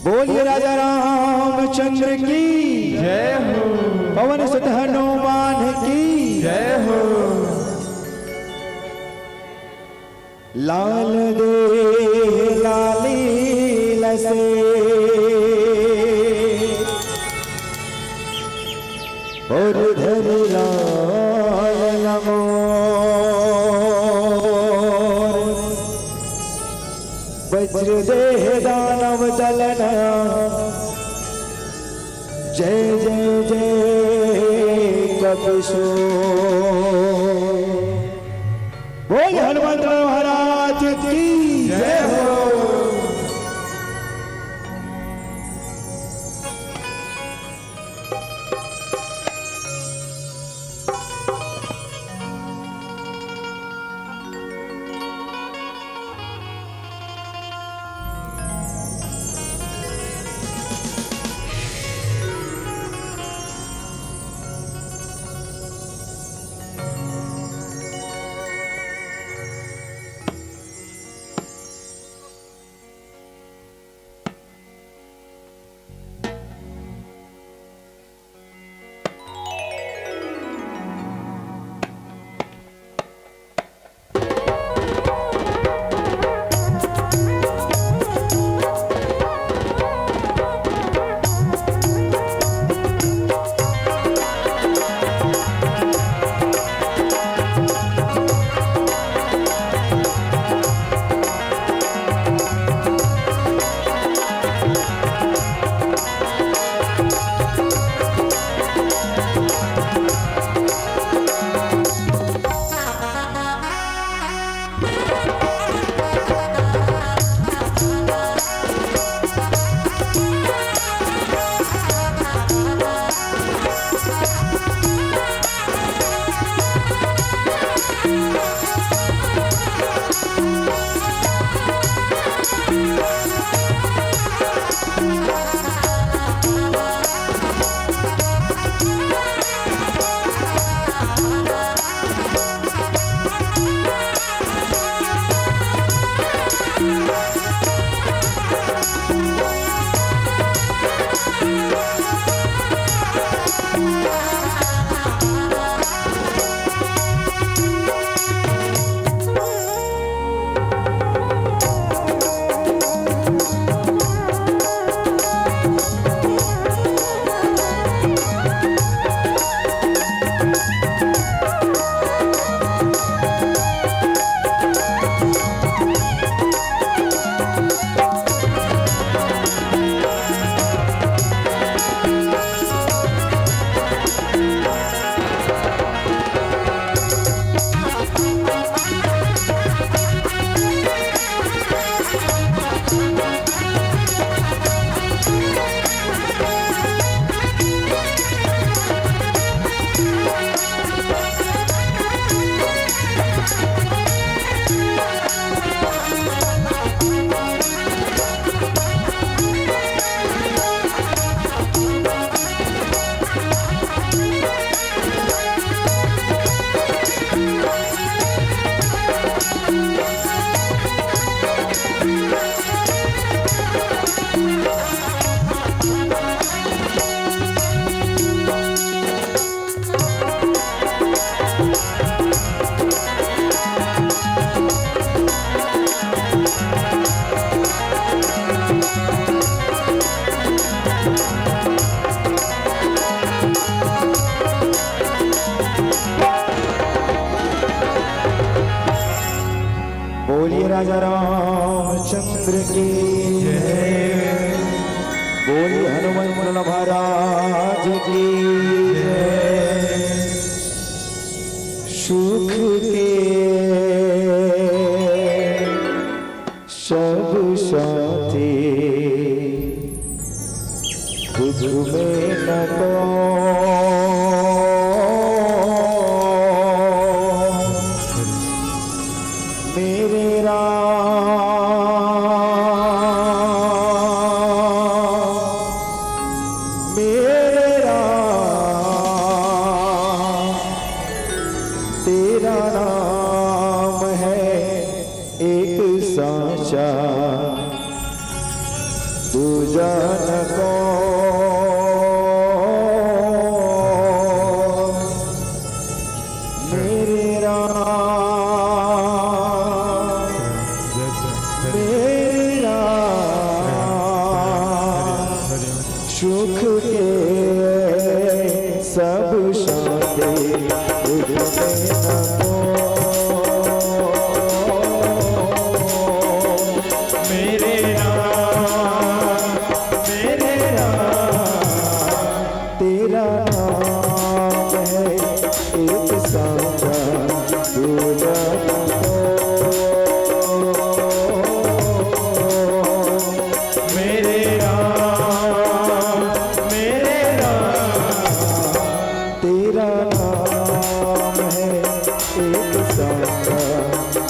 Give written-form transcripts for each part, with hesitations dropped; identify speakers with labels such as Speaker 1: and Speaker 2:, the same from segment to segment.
Speaker 1: बोलिए राजा रामचंद्र की
Speaker 2: जय हो।
Speaker 1: पवन सुत हनुमान की
Speaker 2: जय हो।
Speaker 1: लाल दे लाली लसे और धरि लाल नमो वज्र देह दानव दलना जय जय जय कपिसो। बोल हनुमंत महाराज की जय हो। बोलिए राजा रामचंद्र की जय। बोलिए हनुमंत महाराज की जय। सुख के सब साथी दुख में न मेरे तेरा नाम है एक साचा दूजा न कौन मेरे राम मेरे राम सुख के सब शांति दुख में न
Speaker 2: मेरे राम
Speaker 1: तेरा नाम है एक साचा दूजा
Speaker 2: मेरे राम
Speaker 1: तेरा नाम है एक साचा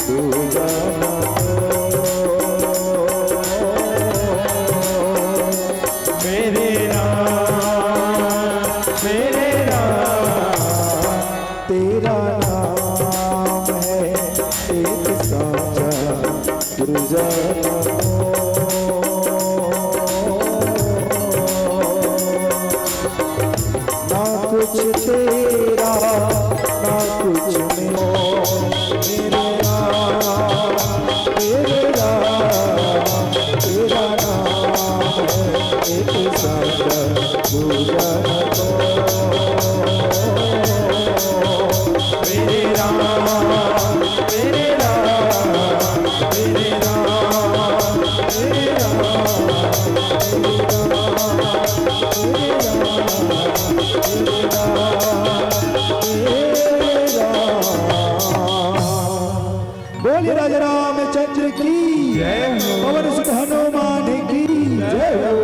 Speaker 1: दूजा
Speaker 2: मेरे राम
Speaker 1: तेरा नाम है एक साचा दूजा ना कुछ तेरा ना कुछ मेरा मेरे राम तेरा नाम है एक साचा दूजा
Speaker 2: मेरे राम
Speaker 1: बोलिए राजा रामचंद्र की
Speaker 2: जय हो।
Speaker 1: पवन सुत हनुमान की जय हो।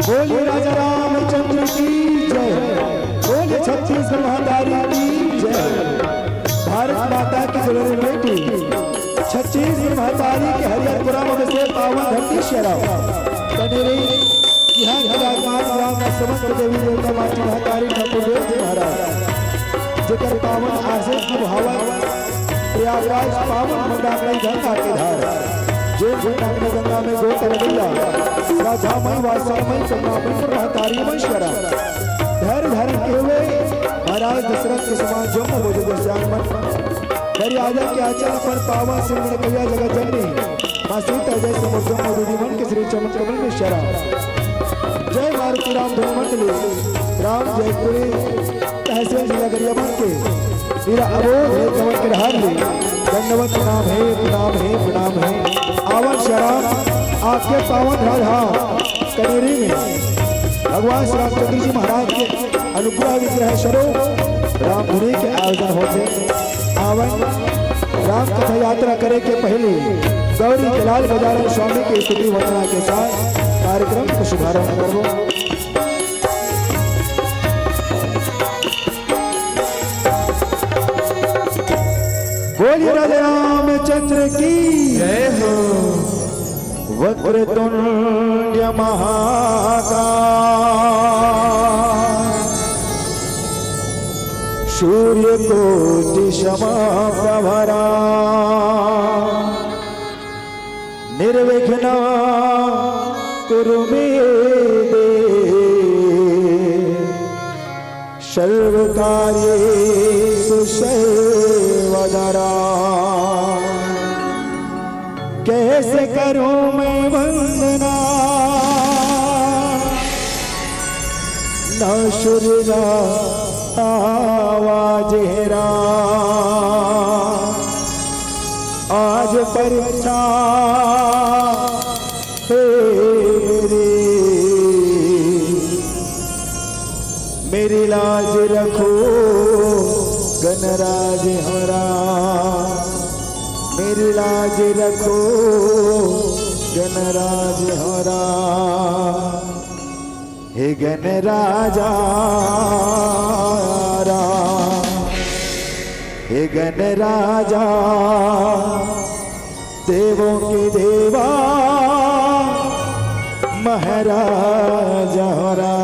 Speaker 1: बोलिए राजा रामचंद्र की जय। बोलिए छत्तीसगढ़ महादारी की जय। भारत माता की दुल्हन बेटी छत्तीसगढ़ महादारी के हरिहरपुरा में से पावन धरती शेरा कनेरी यहाँ विराजमान राम समस्त देवी देवता माटी महादारी ठाकुर देव जी महाराज जेकर पावन आशीष की भावन प्रयागराज पावन मंदाकड़ी गंगा के धार जो मंदाकड़ी गंगा में गोतर गंगा राजामय वासामय चंद्रामय रहतारी महेश्वरा धैर्य धारण किए हुए महाराज दशरथ के समान जन्म बोझ गोस्वामी दरियाजा के आचरण पर पावन सिंह कैया जगत जननी मां सीता जय समुद्र मधुदी मन के श्री चमन कमल में शरा जय मारुति राम धनुमंडली राम जयपुरी तहसील जिला गरियाबंद के मेरा अबोध है कमल के हार ली दंडवत प्रणाम है प्रणाम है प्रणाम है आवन शरण आपके पावन राधा कनेरी में भगवान श्री रामचंद्र जी महाराज के अनुग्रह विग्रह स्वरूप रामधुनी के आयोजन होते आवन राम कथा यात्रा करे के पहले गौरी के लाल बजारा स्वामी की स्तुति वंदना के साथ कार्यक्रम का शुभारंभ करो। बोलिए राजा रामचंद्र की
Speaker 2: जय हो।
Speaker 1: वक्रतुंड महाकाय सूर्यकोटि समप्रभा निर्विघ्नं कुरु मे दे सर्वकार्येषु सर्वदा। कैसे करूं मैं वंदना न शुरगा आवाजेरा। आज परीक्षा मेरी लाज रखो गणराज हमारा। मेरी लाज रखो गणराज हमारा। हे गणराजा हे गणराजा देवों के देवा महाराजा हमारा।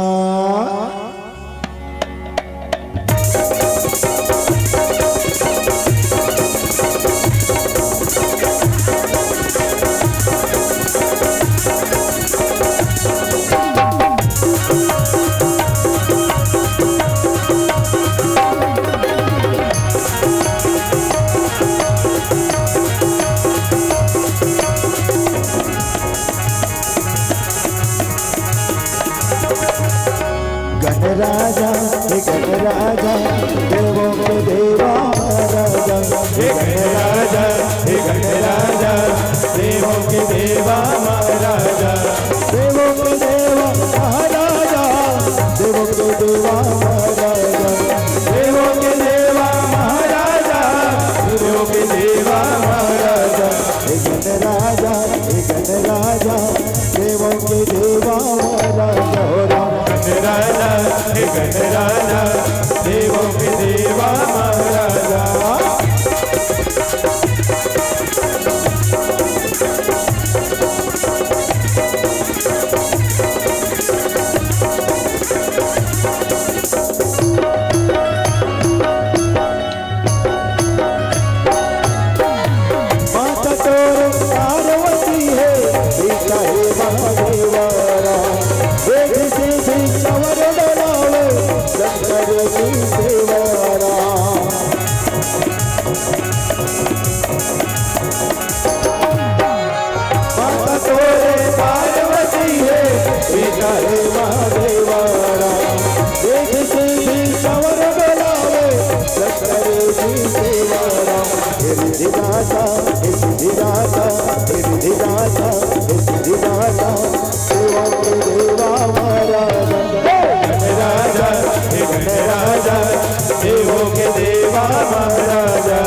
Speaker 1: गणराजा हे गणराजा देवों के देवा महाराजा।
Speaker 2: हे गणराजा हे गणराजा देवों के देवा महाराजा।
Speaker 1: देवों के देवा महाराजा देवों के देवा महाराजा।
Speaker 2: देवों के देवा महाराजा देवों के देवा महाराजा।
Speaker 1: हे गणराजा देवों के देवा महाराजा।
Speaker 2: गणराजा हे गणराजा देवों के देवा महाराजा।
Speaker 1: माता तोर पार्वती है पिता है महादेवरा। देख से भी कंवर डरावे शंकर की सेवारा। माता तोरे पार्वती है पिता है महादेवरा। देख से भी कंवर डरावे शंकर की सेवारा। सिद्धिदाता हे सिद्धिदाता हे सिद्धिदाता हे सिद्धिदाता देवों के देवा महाराजा।
Speaker 2: गणराजा हे गणराजा देवों के देवा महाराजा।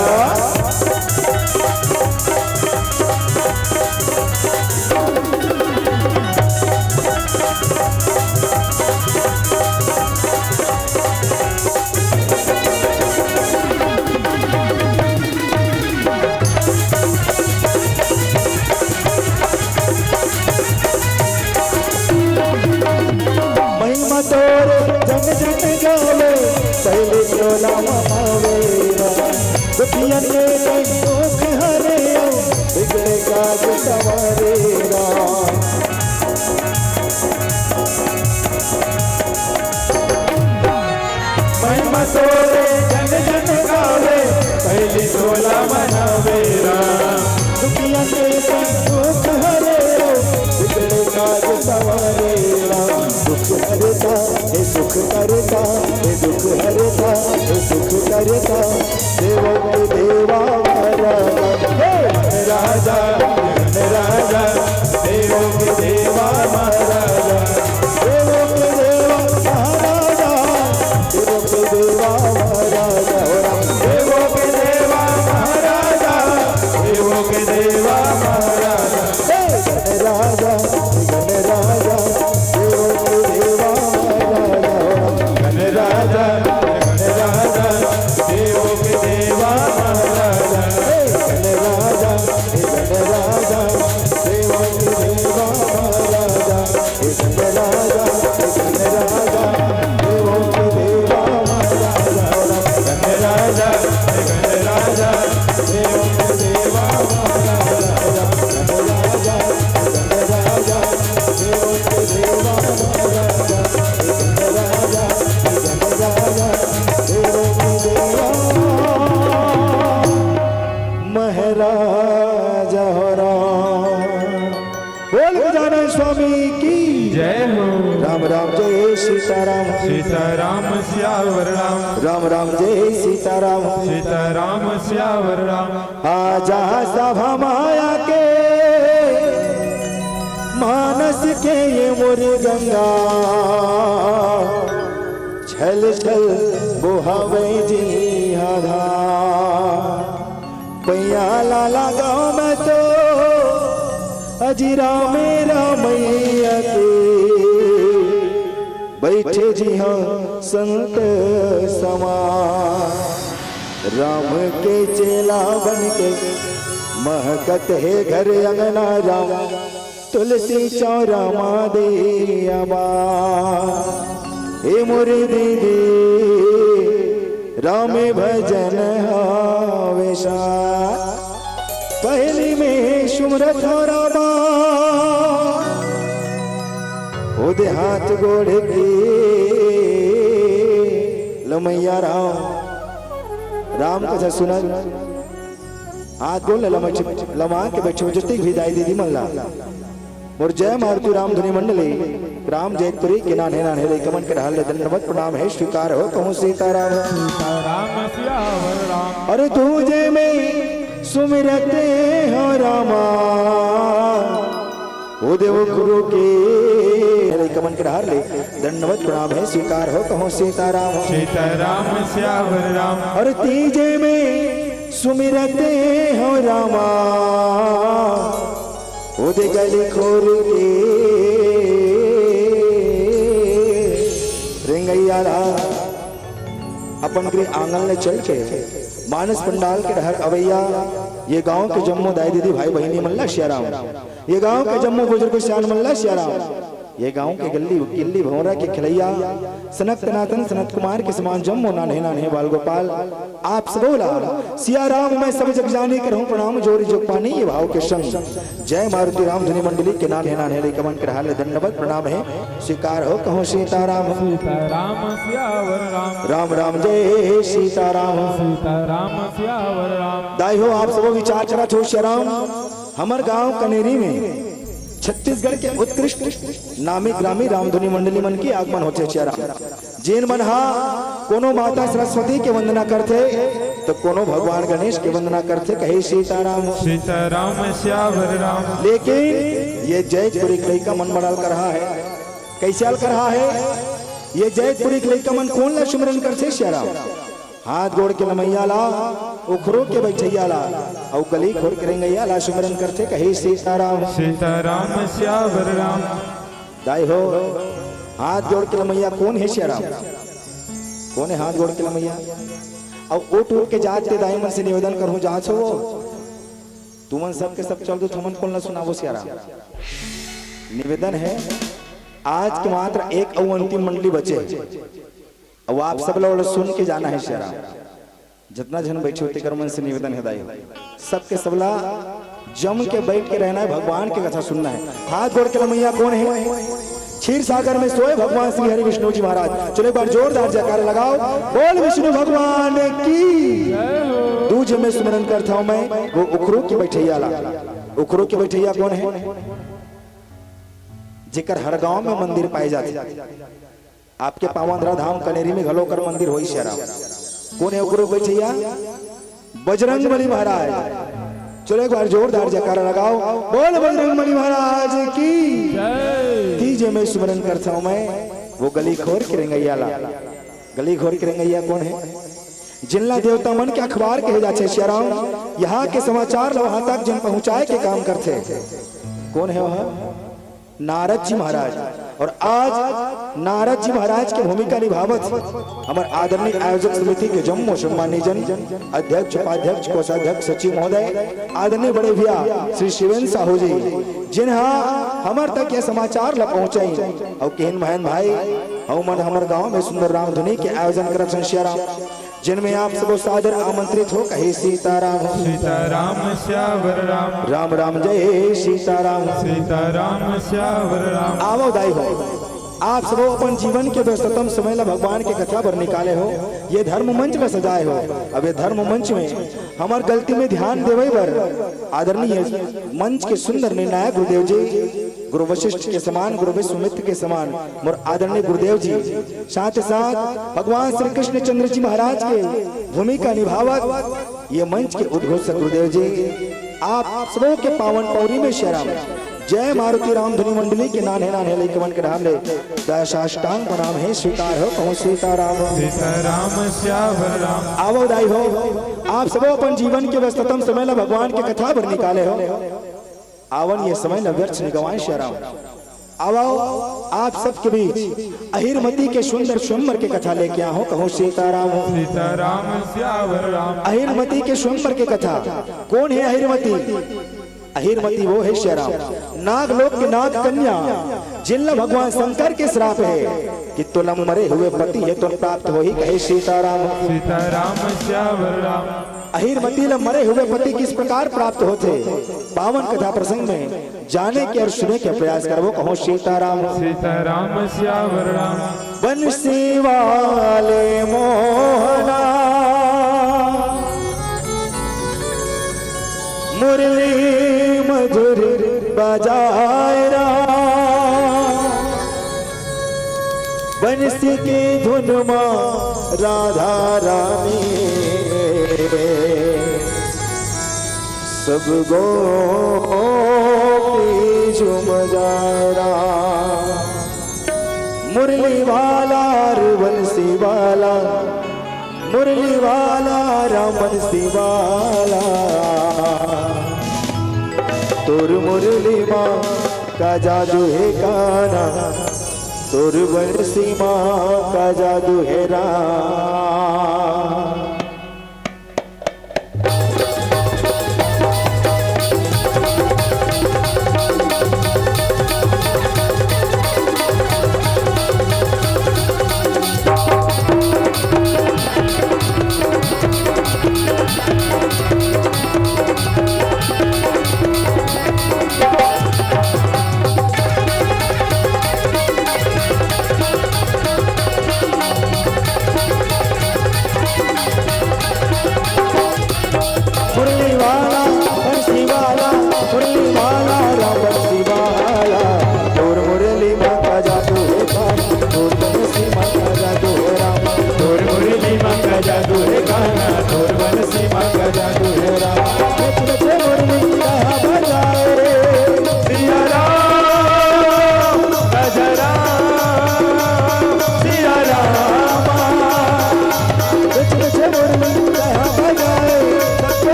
Speaker 1: महिमा तोरे जन जन गावे पहले चोला महावेरा। दुखियन के दुख हरे बिगड़े काज सवारेरा।
Speaker 2: महिमा तोरे जन जन गावे पहली सोला मनावेरा।
Speaker 1: दुखियन के दुख हरे बिगड़े काज सवारेरा। दुख हरता हे सुख करता हे दुख हरता हे सुख करता देवों के देवा महाराजा।
Speaker 2: राजा गणराजा देवों के देवा महाराजा।
Speaker 1: देवों के देवा महाराजा देवों के देवा महाराजा।
Speaker 2: देवों के देवा महाराजा देवों के देवा महाराजा।
Speaker 1: गणराजा गणराजा देवों के देवा महाराजा।
Speaker 2: गणराजा गणराजा देवों के देवा महाराजा।
Speaker 1: गणराजा गणराजा देवों के देवा महाराजा। बोल गजानन स्वामी की
Speaker 2: जय हो।
Speaker 1: राम राम जय सीताराम
Speaker 2: सीताराम सियावर राम।
Speaker 1: राम राम जय सीताराम
Speaker 2: सीताराम सियावर राम।
Speaker 1: आजा सभा माया के मानस के ये मोरी गंगा छल छल बोहावे जी आधार पैया लाला गाँव में तो अजीरा मेरा मैया के बैठे जी हाँ संत समान राम के चेला बन के महकत है घर अंगना राम तुलसी चौरा मादे अबा हे मोरी दीदी राम भजन हवेशा पहली में सुमरत हो रामा ओ दे हाथ गोड़ के लमैया राम कथा सुनल हाथ गोड़ लमा के बैठे जितनी भी दाई दीदी मल्ला और जय मारुति राम धुनी मंडली राम जयपुरी के नाने नाने कमन के ढाल दंडवत प्रणाम है स्वीकार हो कहूँ सीताराम
Speaker 2: सीताराम सियावर राम।
Speaker 1: अरे तुझे में सुमिरते हो रामा ओ देव गुरु के कमन के ढाल दंडवत प्रणाम है स्वीकार हो कहूँ सीताराम
Speaker 2: सीताराम सियावर राम।
Speaker 1: और तीजे में सुमिरते हो रामा ओ दे गली खोर के रेंगैया अपन गृह आंगन में चल के मानस पंडाल के डहर अवैया ये गांव के जम्मू दाई दीदी भाई बहनी मल्ला श्याराम ये गांव के जम्मू बुजुर्ग श्यान मल्ला श्याराम ये गांव के गली किल्ली भौरा के खिलैया सनत तनातन सनत कुमार के समान जम्मू नान्हे नान्हे बाल गोपाल आप सब बोला सिया राम मैं सब जग जाने करहूं प्रणाम जोड़ी जोग पानी ये भाव के संग जय मारुति राम धुनी मंडली के नान्हे नान्हे कमन के ढाल दंडवत प्रणाम है स्वीकार हो कहूँ सीताराम
Speaker 2: सीताराम सियावर राम।
Speaker 1: राम राम जय सीताराम
Speaker 2: सीताराम सियावर राम।
Speaker 1: दाई हो आप सब विचार करा छो श्याराम हमार गांव कनेरी में छत्तीसगढ़ के उत्कृष्ट नामी ग्रामी रामधुनी मंडली मन की आगमन होते श्याराम जिन मन हा कोनो माता सरस्वती के वंदना करते तो कोनो भगवान गणेश के वंदना करते कहे सीताराम
Speaker 2: सीताराम सियावर राम।
Speaker 1: लेकिन ये जयपुरी कलई का मन बड़ाल कर रहा है कैसे हाल कर रहा है ये जयपुरी कलई का मन कौन ला सुमरन करते श्याराम हाथ गोड़ के लमैया ला उखरो के बैठैया ला और गली खोर के रेंगैया ला सुमरन करते कहे सीताराम
Speaker 2: सीताराम सियावर राम।
Speaker 1: दाई हो हाथ जोड़ के लमैया कौन है श्याराम कौन है हाथ जोड़ के लमैया और उठ उठ के जात के दाई मन से निवेदन करूं जांच हो तुमन सब के सब चल दो तुमन कौन ला सुनावो श्याराम निवेदन है आज के मात्र एक और अंतिम मंडली बचे अब आप सब लोग सुन के जाना है श्याराम जितना जन बैठे होते कर मन से निवेदन है दाई सबके सबला जम के बैठ के रहना है भगवान की कथा सुनना है हाथ जोड़ के लमैया कौन है क्षीर सागर में सोए भगवान श्री हरि विष्णु जी महाराज चलो एक बार जोरदार जयकार लगाओ बोल विष्णु भगवान की दूजे में सुमरन करता हूं मैं वो उखरू की बैठैया ला उखरू की बैठैया कौन है जिकर हर गांव में मंदिर पाए जाते आपके पावन धाम कनेरी में घलोकर मंदिर हो श्याराम कौन है उखरू बैठैया बजरंग बली महाराज चलो एक बार जोरदार जयकारा लगाओ बोल बजरंग बली महाराज की तीजे में सुमरन करता हूं मैं वो गली खोर के रेंगैया ला गली खोर के रेंगैया कौन है जिनला देवता मन के अखबार कहे जाते श्याराम यहाँ के समाचार वहां तक जिन पहुंचाए के काम करते कौन है वह नारद जी महाराज और आज नारद जी महाराज की भूमिका निभावत हमारे आदरणीय आयोजक समिति के जम्मू सम्मानित जन अध्यक्ष उपाध्यक्ष कोषाध्यक्ष सचिव महोदय आदरणीय बड़े भैया श्री शिवेंद्र साहू जी जिन्हा हमार तक यह समाचार ला पहुंचाई और केहन बहन भाई और मन हमारे गांव में सुंदर राम धुनी के आयोजन करत श्याराम जिनमें आप सबको सादर आमंत्रित हो कहे सीताराम
Speaker 2: सीताराम सियावर राम।
Speaker 1: राम राम जय सीताराम
Speaker 2: सीताराम सियावर राम।
Speaker 1: आवो दाई हो आप सब अपन जीवन के व्यस्ततम समय ला भगवान के कथा पर निकाले हो ये धर्म मंच में सजाए हो अब ये धर्म मंच में हमार गलती में ध्यान देवे बर आदरणीय मंच के सुंदर निर्णायक गुरुदेव जी, गुरु वशिष्ठ के समान, गुरु विश्वामित्र के समान मोर आदरणीय गुरुदेव जी, साथ साथ भगवान श्री कृष्ण चंद्र जी महाराज के भूमिका निभावत ये मंच के उद्घोषक गुरुदेव जी, आप सबों के पावन पौरी में शेराम जय मारुति राम धुनी मंडली के नान है लेकवन के नाम ले दशाष्टांग प्रणाम है, स्वीकार हो कहूँ सीताराम
Speaker 2: सीताराम श्यावर राम।
Speaker 1: आवो दाई हो आप सब अपन जीवन के व्यस्ततम समय ला भगवान के कथा पर निकाले हो, आवन ये समय ला व्यर्थ निगवाए शेराम। आओ आप सबके बीच अहिरमती के सुंदर स्वयंवर के कथा लेके आओ कहूँ सीताराम
Speaker 2: सीताराम श्यावर राम।
Speaker 1: अहिरमती के स्वयंवर के कथा कौन है अहिरमती? अहिरमती वो है शेराम नागलोक के नाग कन्या जिनला भगवान शंकर के श्राप है कि तुलम मरे हुए पति है तुम प्राप्त हो ही कहे सीताराम
Speaker 2: सीताराम श्यावर राम।
Speaker 1: अहिरमती ला मरे हुए पति किस प्रकार प्राप्त होते पावन कथा प्रसंग में जाने के और सुने के प्रयास करो कहो सीताराम
Speaker 2: सीताराम श्यावर राम।
Speaker 1: बंसी वाले मोहना मुरली मधुर बजाए बंसी के धुन मां राधा रानी सब गोपी झूम जाए मुरली वाला बंसी वाला मुरली वाला राम बंसी वाला तोर मुरली माँ का जादू है गाना तोर बंसी माँ का जादू है राम।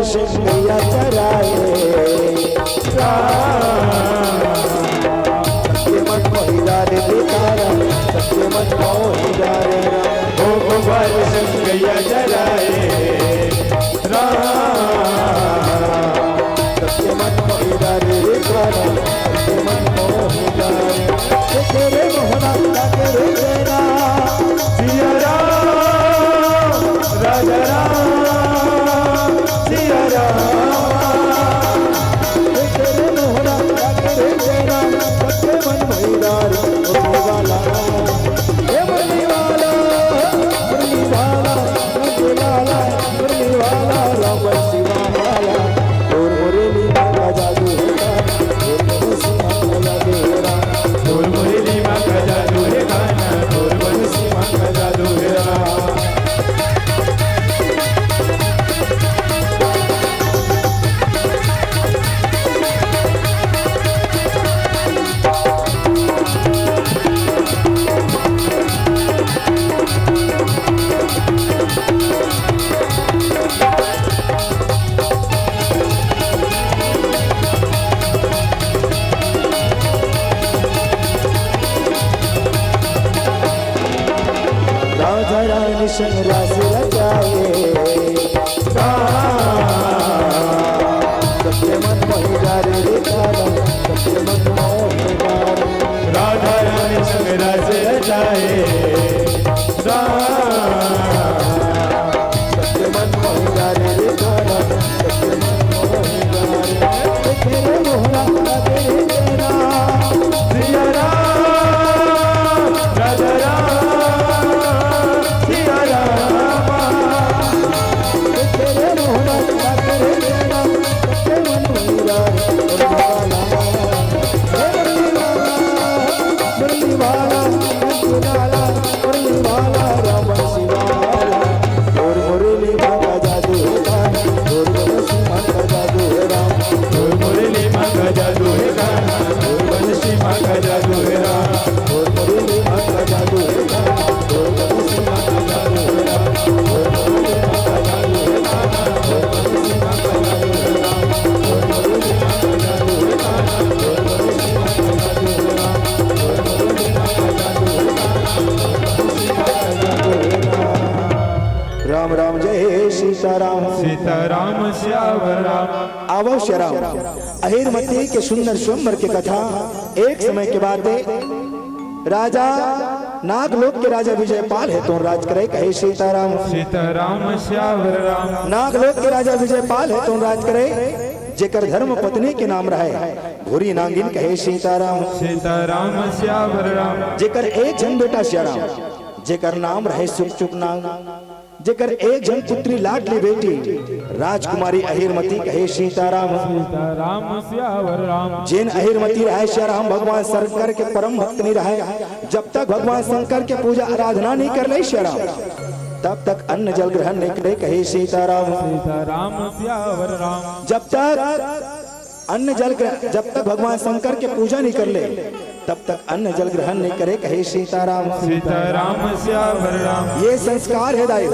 Speaker 1: सिंधिया चराए सत्य मन मोहिदारे दिखारा सत्य मन मोहिदारे
Speaker 2: ओ भगवान सिंधिया चराए
Speaker 1: सत्य मन मोहिदारे दिखारा सत्य मन मोहिदारे तेरे मोहना तेरे तेरा
Speaker 2: सिया राम राजा राम सिया
Speaker 1: तेरे मोहना तेरे तेरा सत्य मन मोहिदारे वाला मुरली वाला मुरली वाला सत्य मन मोहिरा रे तेरा सत्य मन मोहिरा रे तेरे मोहरा तेरे तेरा
Speaker 2: सिया राम राजा राम सिया राम
Speaker 1: तेरे मोहरा तेरे तेरा सत्य मन मोहिरा मुरली वाला मुरली वाला राम शिवाला और मुरली मांगा जादू है गाना और बंसी मांगा जादू है राम
Speaker 2: और मुरली मांगा जादू है गाना और बंसी मांगा जादू है राम
Speaker 1: और मुरली मांगा जादू है गाना और बंसी मांगा जादू है राम और मुरली मांगा जादू है गाना और बंसी मांगा जादू है राम और मुरली मांगा जादू है गाना और बंसी मांगा जादू है राम और मुरली मांगा जादू है गाना। राम राम जय सीताराम
Speaker 2: सीताराम श्यावर राम
Speaker 1: अवश्य राम अहिरमती के सुंदर स्वयंवर की कथा। एक समय के बाद राजा नागलोक के राजा विजयपाल है तो राज करे कहे सीताराम।
Speaker 2: सीताराम श्यावर राम
Speaker 1: नागलोक के राजा विजयपाल है तो राज करे जेकर धर्म पत्नी के नाम रहे भूरी नागिन कहे सीताराम।
Speaker 2: सीताराम श्यावर राम
Speaker 1: जेकर एक जन बेटा श्याराम जेकर नाम रहे सुख चुप नाग जेकर एक जन पुत्री लाडली बेटी राजकुमारी अहिरमती कहे सीताराम।
Speaker 2: सीताराम श्यावर राम
Speaker 1: जिन अहिरमती रहे श्याराम भगवान शंकर के परम भक्त नहीं रहे जब तक भगवान शंकर के पूजा आराधना नहीं कर ले श्याराम तब तक अन्न जल ग्रहण नहीं करे कहे सीताराम।
Speaker 2: सीताराम श्यावर राम
Speaker 1: जब तक अन्न जल जब तक भगवान शंकर के पूजा नहीं कर ले तब तक अन्न जल ग्रहण नहीं करे कहे सीताराम।
Speaker 2: सीताराम श्यावर राम
Speaker 1: ये संस्कार है दाई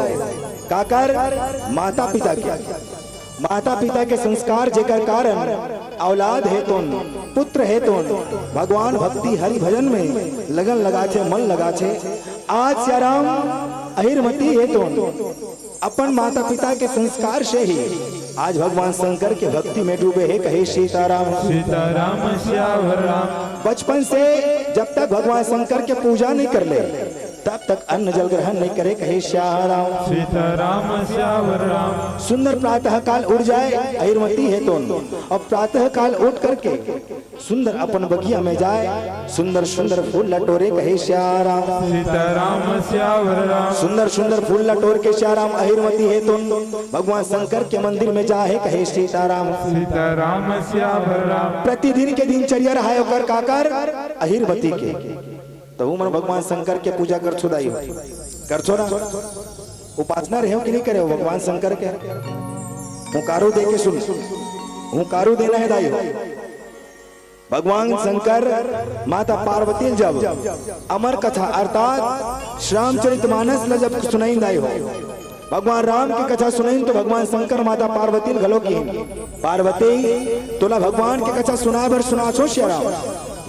Speaker 1: काकर माता पिता के संस्कार जेकर कारण औलाद है तो पुत्र है तो भगवान भक्ति हरि भजन में लगन लगा छे मन लगा छे। आज श्याराम अहिरमती है तो अपन माता पिता के संस्कार से ही आज भगवान शंकर के भक्ति में डूबे है कहे सीताराम।
Speaker 2: सीताराम श्यावर राम
Speaker 1: बचपन से जब तक भगवान शंकर के पूजा नहीं कर ले तब तक अन्न जल ग्रहण नहीं करे कहे श्याराम।
Speaker 2: सीताराम श्यावर राम
Speaker 1: सुंदर प्रातः काल उठ जाए अहिरमती है तो और प्रातः काल उठ करके सुंदर अपन बगिया में जाए सुंदर सुंदर फूल लटोरे कहे श्याराम।
Speaker 2: सीताराम श्यावर राम
Speaker 1: सुंदर सुंदर फूल लटोर के श्याराम अहिरमती है तो भगवान शंकर के मंदिर में जाए कहे सीताराम।
Speaker 2: सीताराम श्यावर राम
Speaker 1: प्रतिदिन के दिनचर्या रहा होकर काकर अहिरमती के तो मन भगवान शंकर के पूजा कर छुदाई कर छो ना उपासना रहे हो कि नहीं करे हो भगवान शंकर के हुकारो दे के सुन हुकारो देना है दाई भगवान शंकर माता पार्वती जब अमर कथा अर्थात श्रामचरितमानस ल जब सुनाई दाई हो भगवान राम की कथा सुनाई तो भगवान शंकर माता पार्वती घलो की पार्वती तोला भगवान की कथा सुना भर सुना छो श्याराम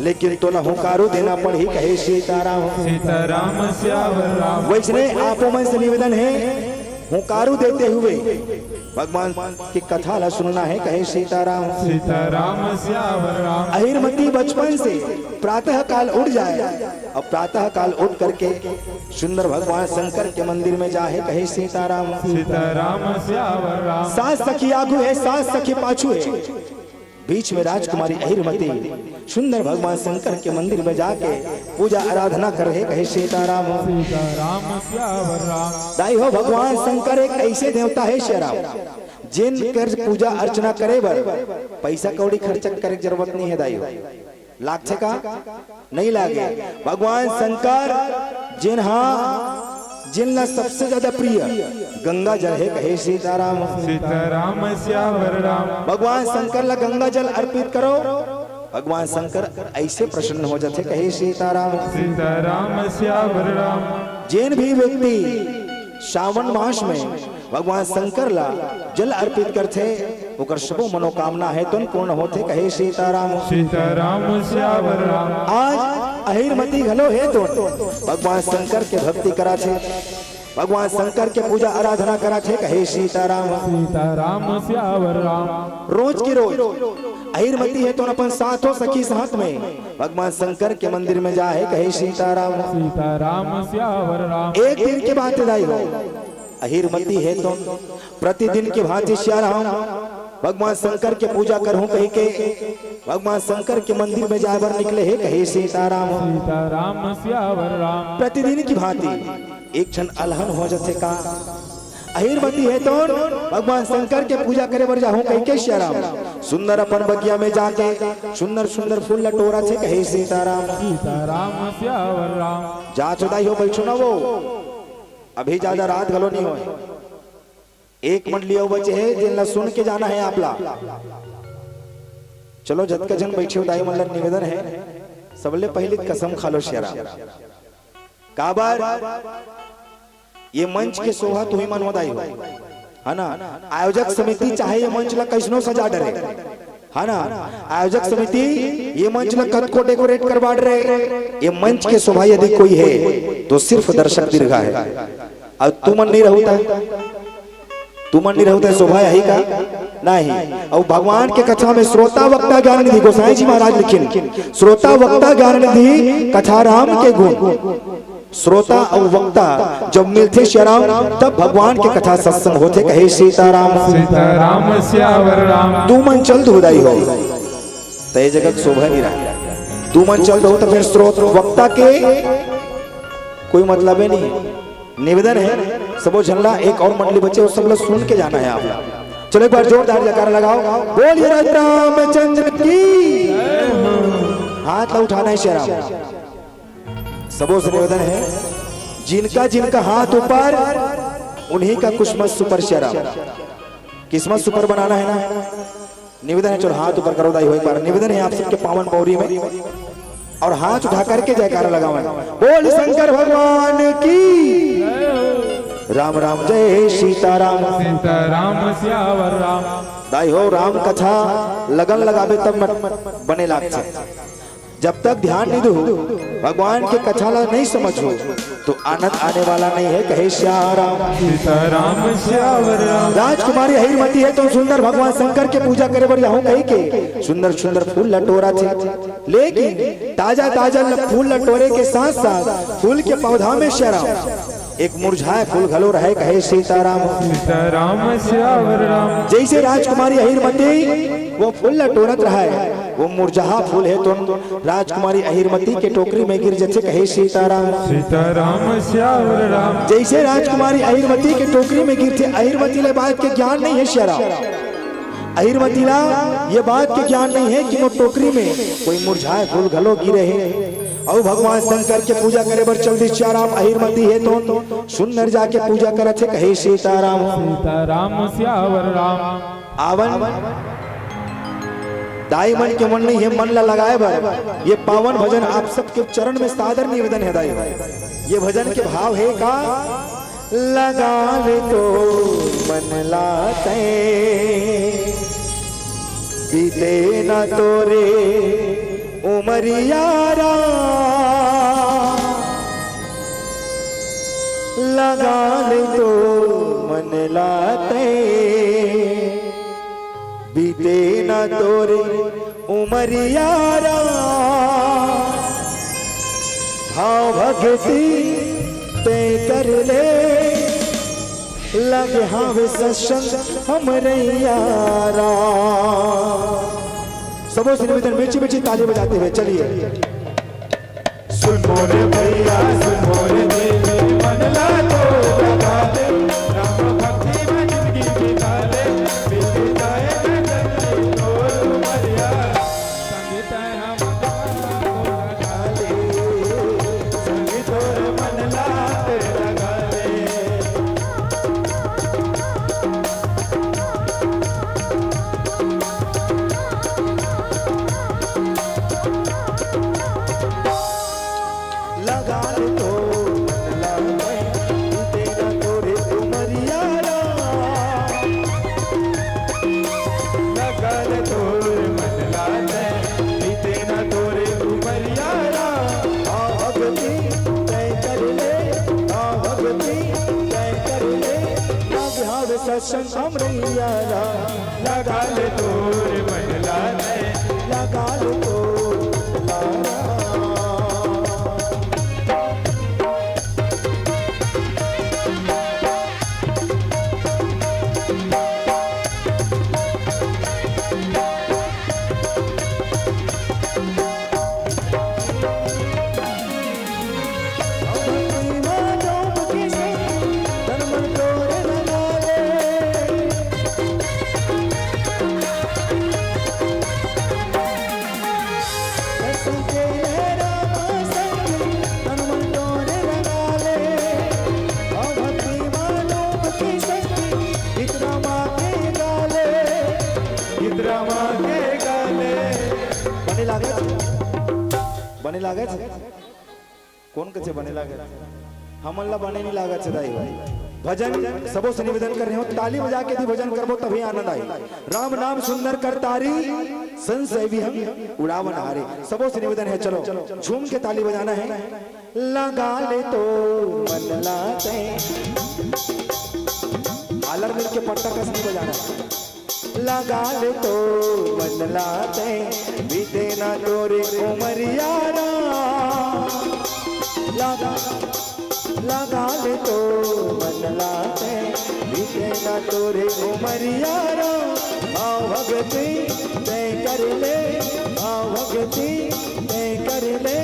Speaker 1: लेकिन तोला हुकारो देना पड़ी कहे सीताराम।
Speaker 2: सीताराम श्यावर राम
Speaker 1: वैसने आपो मन से निवेदन है हुकारो देते हुए भगवान की कथा ला सुनना है कहे सीताराम।
Speaker 2: सीताराम श्यावर राम
Speaker 1: अहिरमती बचपन से प्रातः काल उठ जाए और प्रातः काल उठ करके सुंदर भगवान शंकर के मंदिर में जाए कहे सीताराम।
Speaker 2: सीताराम श्यावर राम
Speaker 1: सात सखी आगू है सात सखी पाछू है बीच में राजकुमारी अहिरमती सुंदर भगवान शंकर के मंदिर में जाके पूजा आराधना कर रहे कहे सीताराम।
Speaker 2: सीताराम श्यावर राम
Speaker 1: दाई हो भगवान शंकर एक ऐसे देवता है श्याराम जिन कर पूजा अर्चना करे बर पैसा कौड़ी खर्च करे जरूरत नहीं है दाई हो लाग का नहीं लागे भगवान शंकर जिन जिनला सबसे ज्यादा प्रिय गंगा जल है कहे सीताराम।
Speaker 2: सीताराम श्यावर राम
Speaker 1: भगवान शंकर ला गंगा जल अर्पित करो भगवान शंकर ऐसे प्रसन्न हो जाते कहे सीताराम।
Speaker 2: सीताराम श्यावर राम
Speaker 1: जिन भी व्यक्ति श्रावण मास में भगवान शंकर ला जल अर्पित करते ओकर सबो मनोकामना है तो पूर्ण होते कहे सीताराम।
Speaker 2: सीताराम श्यावर राम
Speaker 1: आज अहिरमती घलो है तो भगवान शंकर के भक्ति करा छे भगवान शंकर के पूजा आराधना करा थे कहे सीताराम।
Speaker 2: सीताराम श्यावर राम।
Speaker 1: रोज की रोज अहिरमती है तो अपन साथों सखी साथ में भगवान शंकर के मंदिर में जाए कहे सीताराम।
Speaker 2: सीताराम श्यावर राम।
Speaker 1: एक दिन के बाद दाई हो अहिरमती है तो प्रतिदिन की भांति श्याराम भगवान शंकर के पूजा करहूं कही के भगवान शंकर के मंदिर में जाकर निकले है कहे सीताराम।
Speaker 2: सीताराम श्यावर राम।
Speaker 1: प्रतिदिन की भांति एक क्षण अलहन हो जैसे का अहिरमती है तो भगवान शंकर के पूजा करे बर जाऊं कही के श्याराम। सुंदर अपन बगिया में जाके सुंदर सुंदर फूल लटोरा थे कहे सीताराम।
Speaker 2: सीताराम श्यावर राम।
Speaker 1: जा चुदाई हो बैठो ना वो अभी ज्यादा रात गलो नहीं हो। एक मिनट लियो बचे है जिन सुन के जाना है आपला। चलो जत का जन बैठे उदाई मतलब निवेदन है सबले पहले कसम खा लो श्याराम। काबर ये मंच के शोभा तुम्हें मनोदाई हो है ना। आयोजक समिति चाहे ये मंच ला कैसनो सजा डरे है ना। आयोजक समिति ये मंच ला कद को डेकोरेट करवा रहे। ये मंच के शोभा यदि कोई है तो सिर्फ दर्शक दीर्घा है। और तुमन नहीं रहता शोभा यही का नहीं। और भगवान के कथा में श्रोता वक्ता ज्ञान निधि गोसाई जी महाराज लिखिन श्रोता वक्ता ज्ञान निधि कथा राम के गुण। श्रोता और वक्ता जब मिलते श्याराम तब भगवान के कथा सत्संग होते कहे सीताराम।
Speaker 2: सीताराम श्यावर राम।
Speaker 1: तू मन चल दुदाई हो तो ये जगत शोभा नहीं रहा। तू मन चल दो तो फिर श्रोत वक्ता के कोई मतलब है नहीं। निवेदन है सबो झल्ला एक और मंडली बच्चे और सब लोग सुन के जाना है आप। चलो एक बार जोरदार जयकारा लगाओ बोलिए रामचंद्र की। हाथ उठाना है श्याराम। सबों से निवेदन है जिनका जिनका हाथ ऊपर उन्हीं का किस्मत सुपर श्याराम। किस्मत सुपर बनाना है ना। निवेदन है चलो हाथ ऊपर करो दाई हो एक बार। निवेदन है आप सबके पावन पौरी में और हाथ उठा करके जयकारा लगाओ बोल शंकर भगवान की। राम राम जय सीताराम।
Speaker 2: सीताराम श्यावर राम।
Speaker 1: दाई हो राम कथा लगन लगावे तब बने लागते। जब तक ध्यान नहीं दो भगवान के कथा ला नहीं समझो तो आनंद आने वाला नहीं है कहे श्याराम।
Speaker 2: सीताराम श्यावर राम।
Speaker 1: राजकुमारी अहिरमती है तो सुंदर भगवान शंकर के पूजा करे बर जाऊं कही के सुंदर सुंदर फूल लटोरा थे। लेकिन ताजा ताजा फूल लटोरे के साथ साथ फूल के पौधा में श्याराम एक मुरझाए फूल घलो रहे कहे सीताराम।
Speaker 2: सीताराम श्यावर राम।
Speaker 1: जैसे राजकुमारी अहिरमती वो फूल लटोरत रहा है वो मुरझा फूल है तो राजकुमारी अहिरमती के टोकरी में गिर जैसे कहे सीताराम।
Speaker 2: सीताराम श्यावर राम।
Speaker 1: जैसे राजकुमारी अहिरमती के टोकरी में गिरते अहिरमती ले बात के ज्ञान नहीं है श्याराम। अहिरमती ला ये बात के ज्ञान नहीं है कि वो टोकरी में कोई मुरझाए फूल घलो गिरे है। और भगवान शंकर के पूजा करे बर चल दी श्याराम अहिरमती है तो सुंदर जाके पूजा करे थे कहे सीताराम।
Speaker 2: सीताराम श्यावर राम।
Speaker 1: आवन दाई मन के मन नहीं है मन ला लगाए बर ये पावन भजन आप सबके चरण में सादर निवेदन है दाई। ये भजन के भाव है का लगा ले तो मन लाते बीते ना तोरे उमरियारा लगा ले तो मन लाते बीते ना तोरे उमरियारा भाव भगती ते कर ले लगे हावे सत्संग हमरे यारा। सबों से निवेदन मीठी मीठी ताली बजाते हुए चलिए।
Speaker 2: सुन मोरे भैया सुन मोरे देवी मन ला तो लगा दे राम भक्ति में जिंदगी बिता ले बीत जाए नजर तोर मरिया संगीत हम को लगा ले संगीत तोर मन ला ते लगा ले।
Speaker 1: लगा ले तो मन लागे तेरा तोरे उमरिया सत्संग अमरैया राम
Speaker 2: लगा ले तोर मन लागे
Speaker 1: लगा ले तो लारा बने लागे कौन कचे बने लागे हमला बने नहीं लागे दाई भाई भजन सबों से निवेदन कर रहे हो ताली बजा के भजन करबो तभी आनंद आई राम नाम सुंदर करतारी संशय भी हम उड़ावन हारे सबों से निवेदन है चलो झूम के ताली बजाना है लगा ले तो मन लाते आलर मिल के पट्टा कस नहीं बजाना लगा ले तो मन लाते बीते ना तोरे उमरिया लगा ले तो मन लाते बीते ना तोरे उमरिया भाव भगती तय कर ले भाव भगती तय कर ले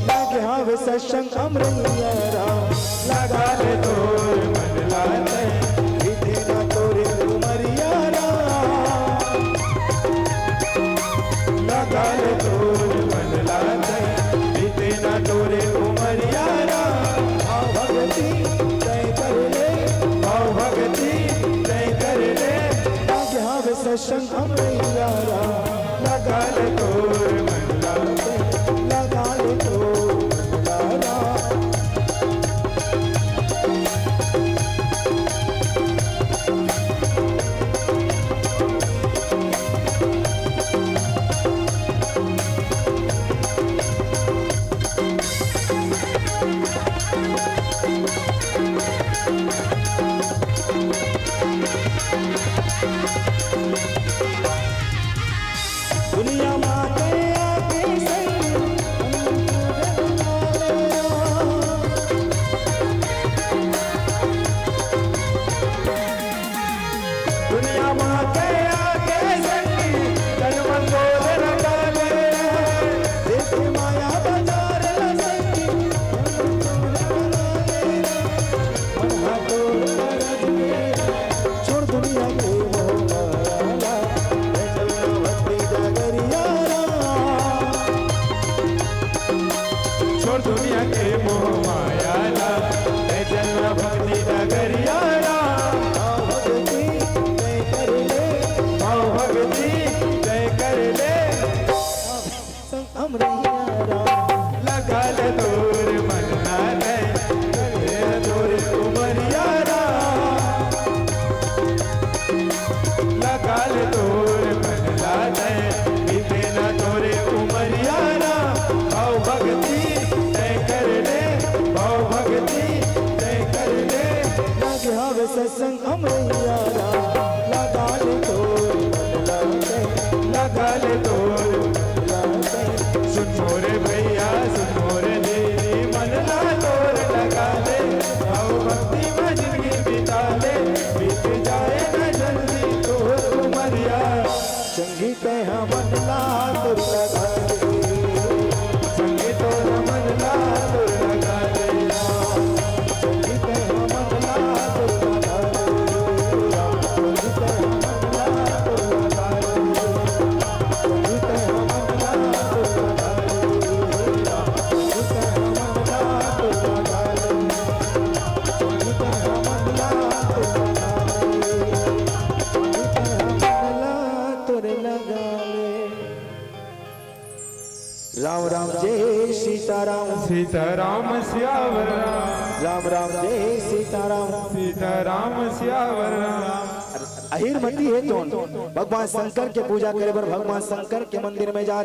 Speaker 1: लागे हावे सत्संग अमरैया राम
Speaker 2: लगा ले तोर मन लागे
Speaker 1: बीते ना तोरे उमरिया
Speaker 2: लगा ले तोर मन लागे बीते ना तोरे उमरिया
Speaker 1: भाव भगती तय कर ले
Speaker 2: भाव भगती तय कर ले
Speaker 1: लागे हावे सत्संग अमरैया
Speaker 2: लगा ले तोर मन लागे
Speaker 1: लगा ले तो लारा दुनिया माते आके
Speaker 2: दुनिया माते आगे संगी तन मन बोल लगा ले
Speaker 1: देखे माया बाजार लसंगी मन हाथो छोड़ दुनिया के मोह माया भक्ति जागरिया
Speaker 2: छोड़ दुनिया के मोह माया ला जन्म भक्ति नगरिया
Speaker 1: भगती तय कर ले
Speaker 2: भाव भक्ति तय कर ले
Speaker 1: अमरैया
Speaker 2: लगा ले तोर मन लागे तोर उमरिया लगा ले तोर मन लागे बीते ना तोरे उमरिया भाव भक्ति तय कर ले भाव भक्ति तय कर ले
Speaker 1: लागे हावे सत्संग अमरैया लगा ले तो
Speaker 2: लगा ले तोर सुन मोरे भैया सुन मोरे दीदी मन ला तोर लगा ले भाव भक्ति में जिंदगी बिता ले बीत जाए न जल्दी तोर उमरिया
Speaker 1: संगी पे मन ला तो लगा ले
Speaker 2: संगी तोर मन ला तोर लगा ले
Speaker 1: संगी पे मन ला तो लगा ले संगी पे मन ला तो लगा ले संगी पे मन ला तो लगा ले संगी पे मन ला तो लगा ले संगी पे मन ला तो लगा ले लगा ले राम राम जय सीताराम
Speaker 2: सीताराम सियावर
Speaker 1: राम राम जय सीताराम
Speaker 2: सीताराम सियावर
Speaker 1: अहिर मती है तो भगवान शंकर के पूजा करे बर भगवान शंकर के मंदिर में जा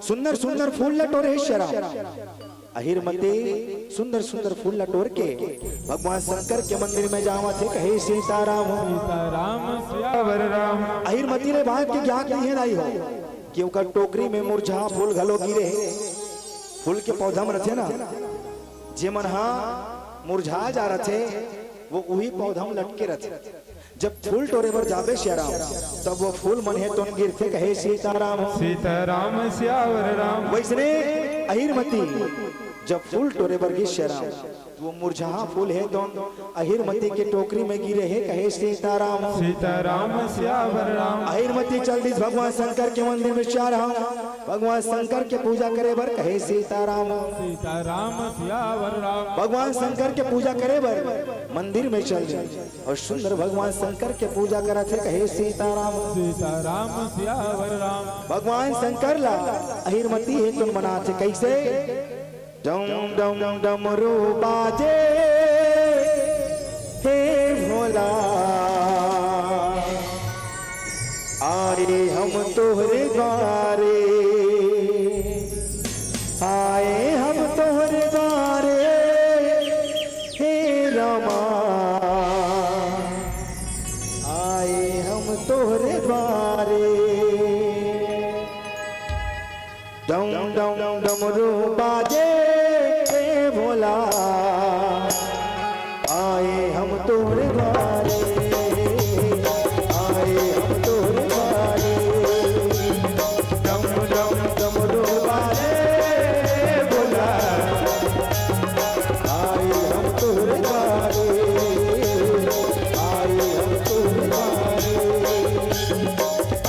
Speaker 1: सुंदर सुंदर फूल लटोरे शरा अहिरमती सुंदर सुंदर फूल लटोर के भगवान शंकर के मंदिर में जावा थे कहे सीताराम
Speaker 2: सीताराम सियावर राम।
Speaker 1: अहिरमती ने बात के ज्ञान नहीं आई हो कि उनका टोकरी में मुरझा फूल घलो गिरे फूल के पौधा में रथे ना जे मन हा मुरझा जा रथे वो वही पौधा में लटके रथे जब फूल टोरे पर जावे श्याराम तब वो फूल मन है तो गिरते कहे सीताराम
Speaker 2: सीताराम सियावर राम।
Speaker 1: वैसने अहिरमती जब फूल टोरे पर गिर श्याराम वो मुरझा फूल है तो अहिरमती के टोकरी में गिरे है कहे सीताराम
Speaker 2: सीताराम सियावर राम।
Speaker 1: अहिरमती चल दी भगवान शंकर के मंदिर में श्याराम भगवान शंकर के पूजा करे बर कहे सीताराम
Speaker 2: सीताराम सियावर राम।
Speaker 1: भगवान शंकर के पूजा करे बर मंदिर में चल जाए और सुंदर भगवान शंकर के पूजा करा थे कहे सीताराम
Speaker 2: सीताराम सियावर राम।
Speaker 1: भगवान शंकर ला अहिरमती है तुम मनाते कैसे डम डम डम डमरू बाजे हे भोला आए हम तोहरे द्वारे आए हम तोहरे द्वारे हे रमा आए हम तोहरे द्वारे डम डम डमरू बाजे हे भोला आए हम तोहरे द्वारे आए हम तोहरे द्वारे डम डम डमरू बाजे हे भोला आए हम तोहरे द्वारे आए हम तोहरे द्वारे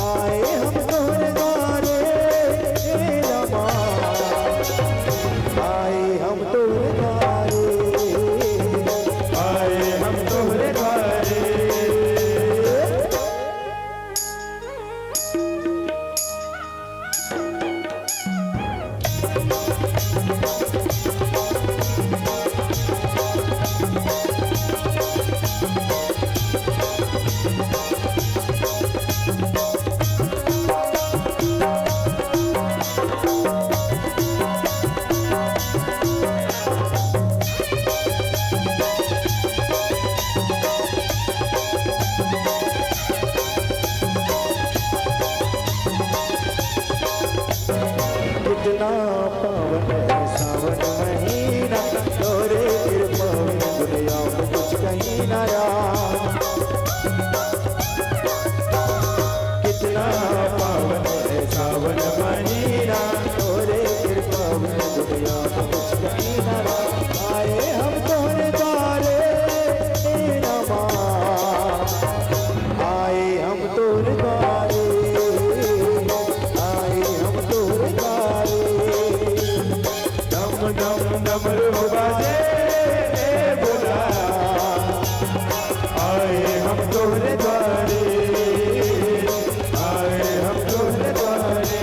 Speaker 1: आए हम तोहरे द्वारे हे रमा आए हम तोहरे द्वारे
Speaker 2: आए हम तोहरे द्वारे।
Speaker 1: कितना पावन है सावन महीना तोरे कृपा में दुनिया में कुछ कहीं ना यार कितना पावन है सावन महीना तोरे कृपा में दुनिया में कुछ कहीं ना यार आए हम तोहरे द्वारे हे रमा आए हम तोहरे द्वारे आए हम तोहरे द्वारे
Speaker 2: डम डम डमरू बाजे हे भोला आए हम तोहरे द्वारे आए हम तोहरे द्वारे।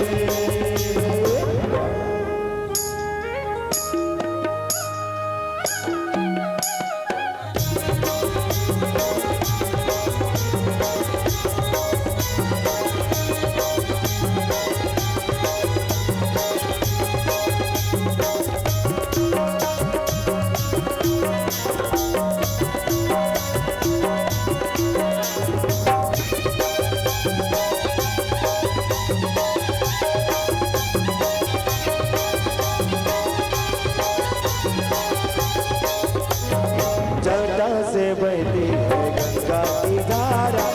Speaker 1: जटा से बहती है गंगा की धारा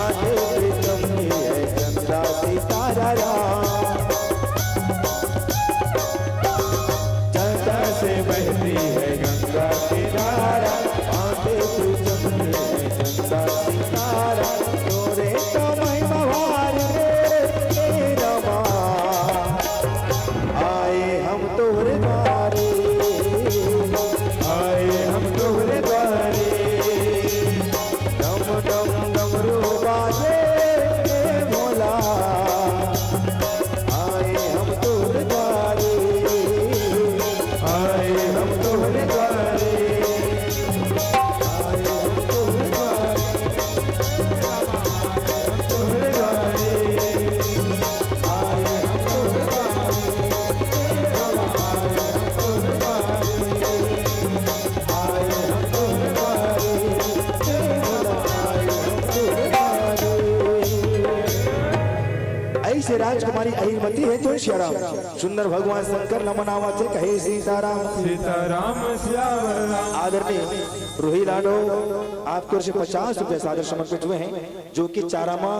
Speaker 1: आधे प्रीतम की है चंद्रा सितारा जटा से बहती है गंगा की धारा आधे प्रीतम की है चंद्रा सितारा तोरे तो महिमा भार रे रमा आए हम तोहरे द्वारे
Speaker 2: आए हम तोहरे द्वारे
Speaker 1: डम डम डमरू बाजे हे भोला आए हम तोहरे द्वारे
Speaker 2: आए हम तोहरे द्वारे
Speaker 1: आए हम तोहरे द्वारे
Speaker 2: तोहरे द्वारे
Speaker 1: आए हम तोहरे द्वारे ऐसे राजकुमारी अहिरमती है तो श्याराम सुंदर भगवान शंकर नमनावा थे कहे सीताराम
Speaker 2: सीताराम सियावर राम।
Speaker 1: आदरणीय रूही लाडो आपकी ओर से 50 रुपए सादर समर्पित हुए हैं, जो कि चारामा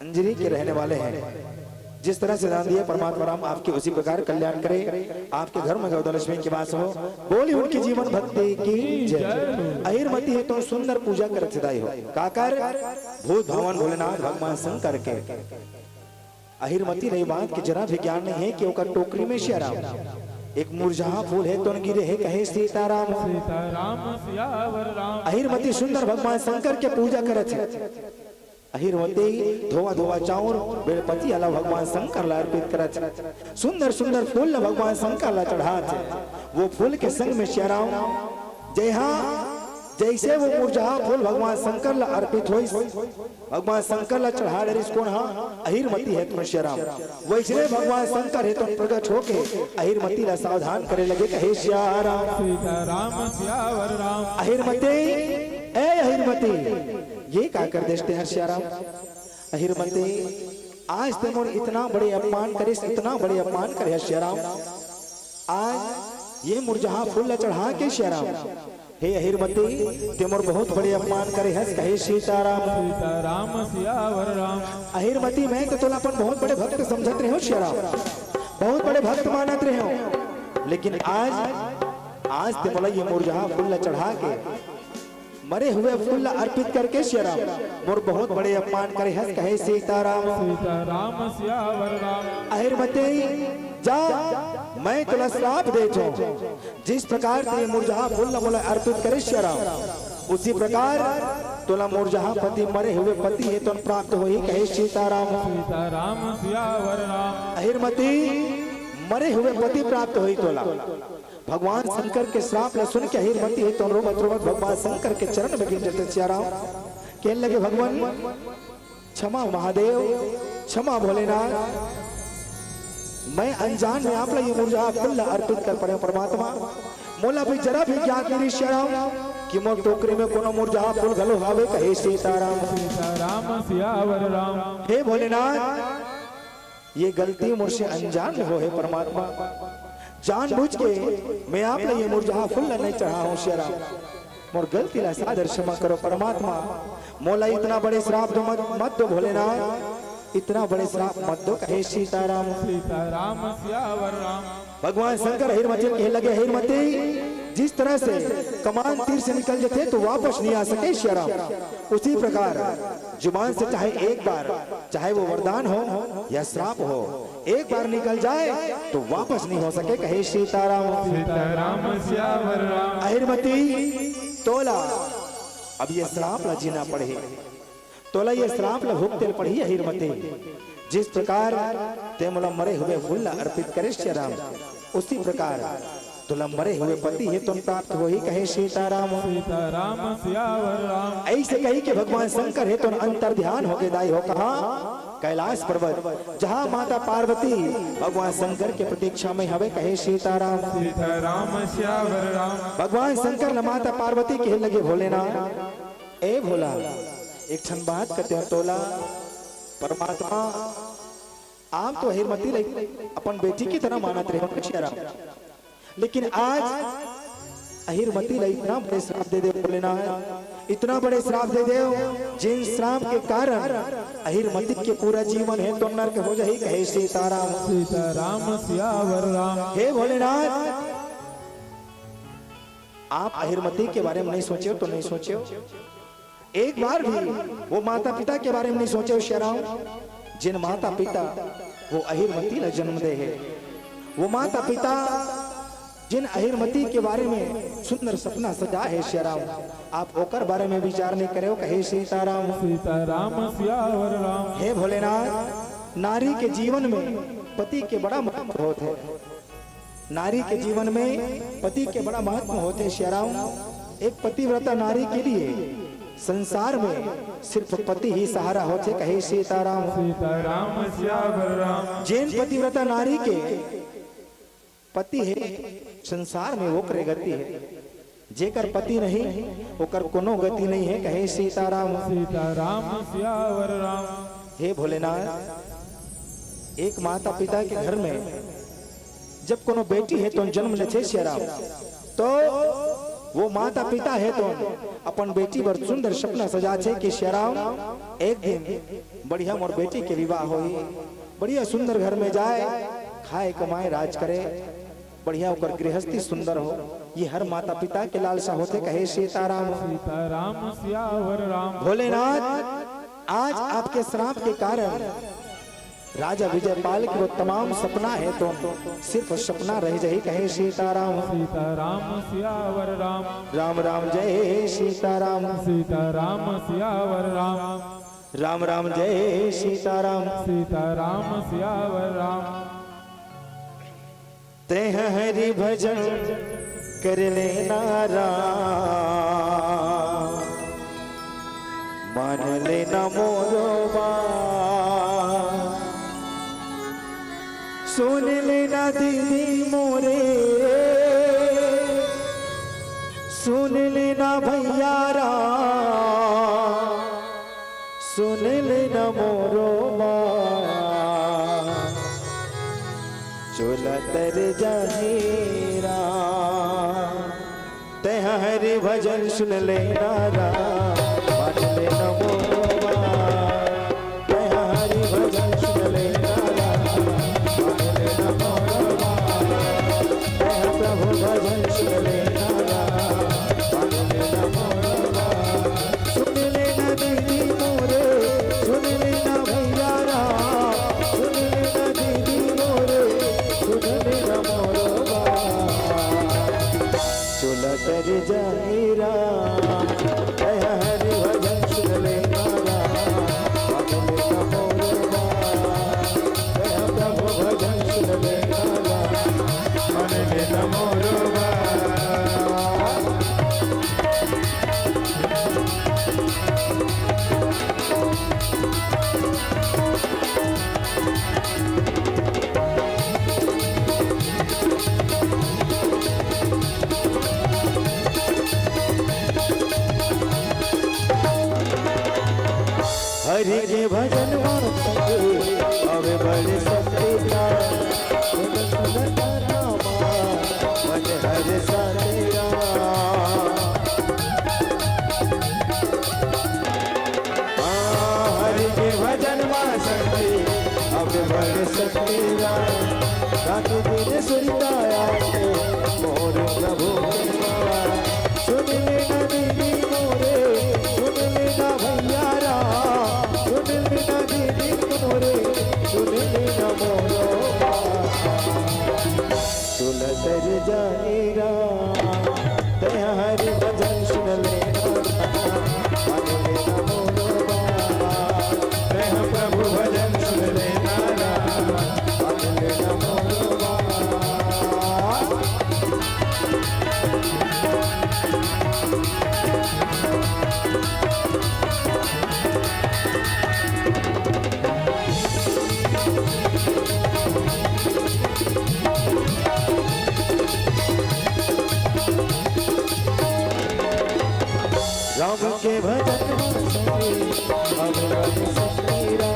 Speaker 1: अंजरी के रहने वाले हैं। जिस तरह से दान दिया परमात्मा राम आपके उसी प्रकार कल्याण करे, आपके घर में गौदलक्ष्मी की वास हो, बोली उनकी जीवन भक्ति की जय। अहिरमती है तो सुंदर पूजा कर सदाई हो काकर भूत भवन भोलेनाथ भगवान शंकर के। अहिरमती रही बात की जरा भी ज्ञान नहीं है कि ओकर टोकरी में श्याराम एक मुरझा फूल है तो गिरे है कहे सीताराम
Speaker 2: सीताराम सियावर राम।
Speaker 1: अहिरमती सुंदर भगवान शंकर के पूजा करत है। अहिरमती धोवा धोवा चाउर बेलपति अला भगवान शंकर ला अर्पित करत। सुंदर सुंदर फूल ला भगवान शंकर ला चढ़ात। वो फूल के संग में श्याराम जैसे वो मुरझा फूल भगवान शंकर ला अर्पित होई, भगवान शंकर ला चढ़ा डरिस कौन हा अहिरमती है तुम श्याराम। वैसे भगवान शंकर है तो प्रकट होके अहिरमती ला सावधान करे लगे कहे श्याराम
Speaker 2: सीताराम सियावर राम।
Speaker 1: अहिरमती ए अहिरमती ये क्या कर देते हैं श्याराम। अहिरमती आज तुम इतना बड़े अपमान करे, इतना बड़े अपमान करे श्याराम। आज ये मुरझा फूल चढ़ा के श्याराम हे अहिरमती तुमर बहुत बड़े अपमान करे हस कहे सीताराम
Speaker 2: सीताराम सियावर राम।
Speaker 1: अहिरमती मैं तो तोला अपन बहुत बड़े भक्त समझत रहे हो श्याराम, बहुत बड़े भक्त मानत रहे हो, लेकिन आज तुमला ये मुरझा फूल चढ़ा के मरे हुए फूल अर्पित करके श्याराम मोर बहुत बड़े अपमान करे हस कहे सीताराम
Speaker 2: सीताराम सियावर राम।
Speaker 1: अहिरमती जा मैं तुला श्राप देता हूँ, जिस प्रकार ते मुरझा फूल मोला अर्पित करे श्याराम उसी प्रकार तुला मुरझा पति मरे हुए पति है तो प्राप्त हो ही कहे सीताराम
Speaker 2: सीताराम सियावर राम।
Speaker 1: अहिरमती मरे हुए पति प्राप्त हुई तोला। भगवान शंकर के श्राप ला सुन के अहिरमती है तो रोमत रोमत भगवान शंकर के चरण में गिर जाते श्याराम कहने लगे भगवान क्षमा महादेव क्षमा भोलेनाथ, मैं अनजान में आप ये मुरझा फूल अर्पित कर पड़े परमात्मा। मोला भी जरा भी ज्ञात नहीं श्याराम कि मोर टोकरी में कोनो मुरझा फूल घलो हावे कहे सीताराम
Speaker 2: सीताराम सियावर राम।
Speaker 1: हे भोलेनाथ ये गलती मुझसे अनजान में हो है परमात्मा, जानबूझ के मैं आप ये मुरझा फूल नहीं चढ़ा हूँ श्याराम, मोर गलती ला सादर क्षमा करो परमात्मा। मोला इतना बड़े श्राप दो मत दो भोलेनाथ, इतना बड़े श्राप मत दो कहे सीताराम
Speaker 2: सीताराम सियावर राम।
Speaker 1: भगवान शंकर अहिरमती कहे लगे अहिरमती जिस तरह से कमान तीर से निकल जाते तो वापस नहीं आ सके श्याराम, उसी प्रकार जुबान से चाहे एक बार चाहे वो वरदान हो या श्राप हो एक बार निकल जाए तो वापस नहीं हो सके कहे सीताराम
Speaker 2: सीताराम सियावर राम।
Speaker 1: अहिरमती तोला अब ये श्राप ला जीना पड़े, तोला ये श्राप ला भुगते पड़ी अहिरमती। जिस प्रकार ते मोला मरे हुए फूल अर्पित करे श्याराम उसी प्रकार तोला मरे हुए पति है तुम प्राप्त हो ही कहे सीताराम
Speaker 2: सीताराम सियावर राम।
Speaker 1: ऐसे कही कि भगवान शंकर है तो अंतर ध्यान हो गए दाई हो कहा कैलाश पर्वत जहाँ माता पार्वती भगवान शंकर के प्रतीक्षा में हवे कहे सीताराम
Speaker 2: सीताराम सियावर राम।
Speaker 1: भगवान शंकर न माता पार्वती कहे लगे भोलेनाथ ए भोला एक क्षण बात करते हैं तोला परमात्मा आप तो अहिरमती अपन बेटी की तरह मानत रहे हो श्याराम, लेकिन आज अहिरमती ला इतना बड़े श्राप दे दे भोलेनाथ, इतना बड़े श्राप दे दे जिन श्राप के कारण अहिरमती के पूरा जीवन है तो नरक हो जाए कहे सीताराम
Speaker 2: सीताराम सियावर राम।
Speaker 1: हे भोलेनाथ आप अहिरमती के बारे में नहीं सोचे तो नहीं सोचे, एक बार भी वो माता पिता के बारे में नहीं सोचे श्याराम जिन माता पिता वो अहिरमती ला जन्म दे है, वो माता पिता जिन अहिरमती के बारे में सुंदर सपना सजा है श्याराम आप ओकर बारे में विचार नहीं करे कहे सीताराम
Speaker 2: सीताराम सियावर राम।
Speaker 1: हे भोलेनाथ नारी के जीवन में पति के बड़ा महत्व होते है, नारी के जीवन में पति के बड़ा महत्व होते हैं श्याराम। एक पतिव्रता नारी के लिए संसार में सिर्फ पति ही सहारा होते कहे सीताराम
Speaker 2: सीताराम सियावर राम।
Speaker 1: जिन पतिव्रता नारी के पति है संसार में वो करे गति है, जेकर पति नहीं ओकर कोनो गति नहीं है कहे सीताराम
Speaker 2: सीताराम सियावर राम।
Speaker 1: हे भोलेनाथ, एक माता पिता के घर में जब कोनो बेटी है तो जन्म ले छे श्याराम, तो वो माता पिता है तो अपन बेटी पर सुंदर सपना सजा छे कि श्याराम एक दिन बढ़िया मोर बेटी के विवाह होई, बढ़िया सुंदर घर में जाए, खाए कमाए राज करे, बढ़िया होकर गृहस्थी सुंदर हो। ये हर माता पिता के लालसा होते। कहे सीताराम
Speaker 2: सीताराम सियावर राम।
Speaker 1: भोलेनाथ, आज आपके श्राप के कारण राजा विजयपाल के वो तमाम सपना है तो सिर्फ सपना रह जाए। कहे सीताराम
Speaker 2: सीताराम सियावर राम।
Speaker 1: राम राम जय सीताराम।
Speaker 2: सीताराम सियावर राम।
Speaker 1: राम राम जय सीताराम।
Speaker 2: सीताराम सियावर राम।
Speaker 1: ते हरि भजन कर लेना राम, मान लेना मोरो बात, सुन लेना दीदी मोरे, सुन लेना भैया राम, सुन लेना मोरो बात, चोला तर जाहीरा, ते हरि भजन सुन लेना राम, मान लेना मोरो बात, ते हरि भजन सुन लेना राम, मान लेना मोरो बात, ते प्रभु भजन सुन लेना राम, मान लेना मोरो बात, सुन लेना दीदी मोरे, सुन लेना भैया राम, सुन लेना दीदी मोरे, सुन लेना मोरो बात, चोला तर जाहीरा, ते हरि भजन सुन लेना राम, मान लेना मोरो बात, ते प्रभु भजन सुन लेना राम, मान लेना मोरो बात। हरि के भजन मानते अवे बड़े सतेरा, सुन सुन नामा मन हर सतेरा। हरि के भजन मानते अवे बड़े सतेरा, रात दिन सुनता आते मोर प्रभु मेरा, सुन लेना दीदी मोरे, सुन लेना भैया राम, सुन लेना दीदी मोरे, सुन लेना मोरो बात, सुन तर जाहीरा, ते हरि भजन सुन लेना राम, मान लेना मोरो बात, ते प्रभु भजन सुन लेना राम, मान लेना मोरो बात। राम के भजन सुने अब हरि सतेरा,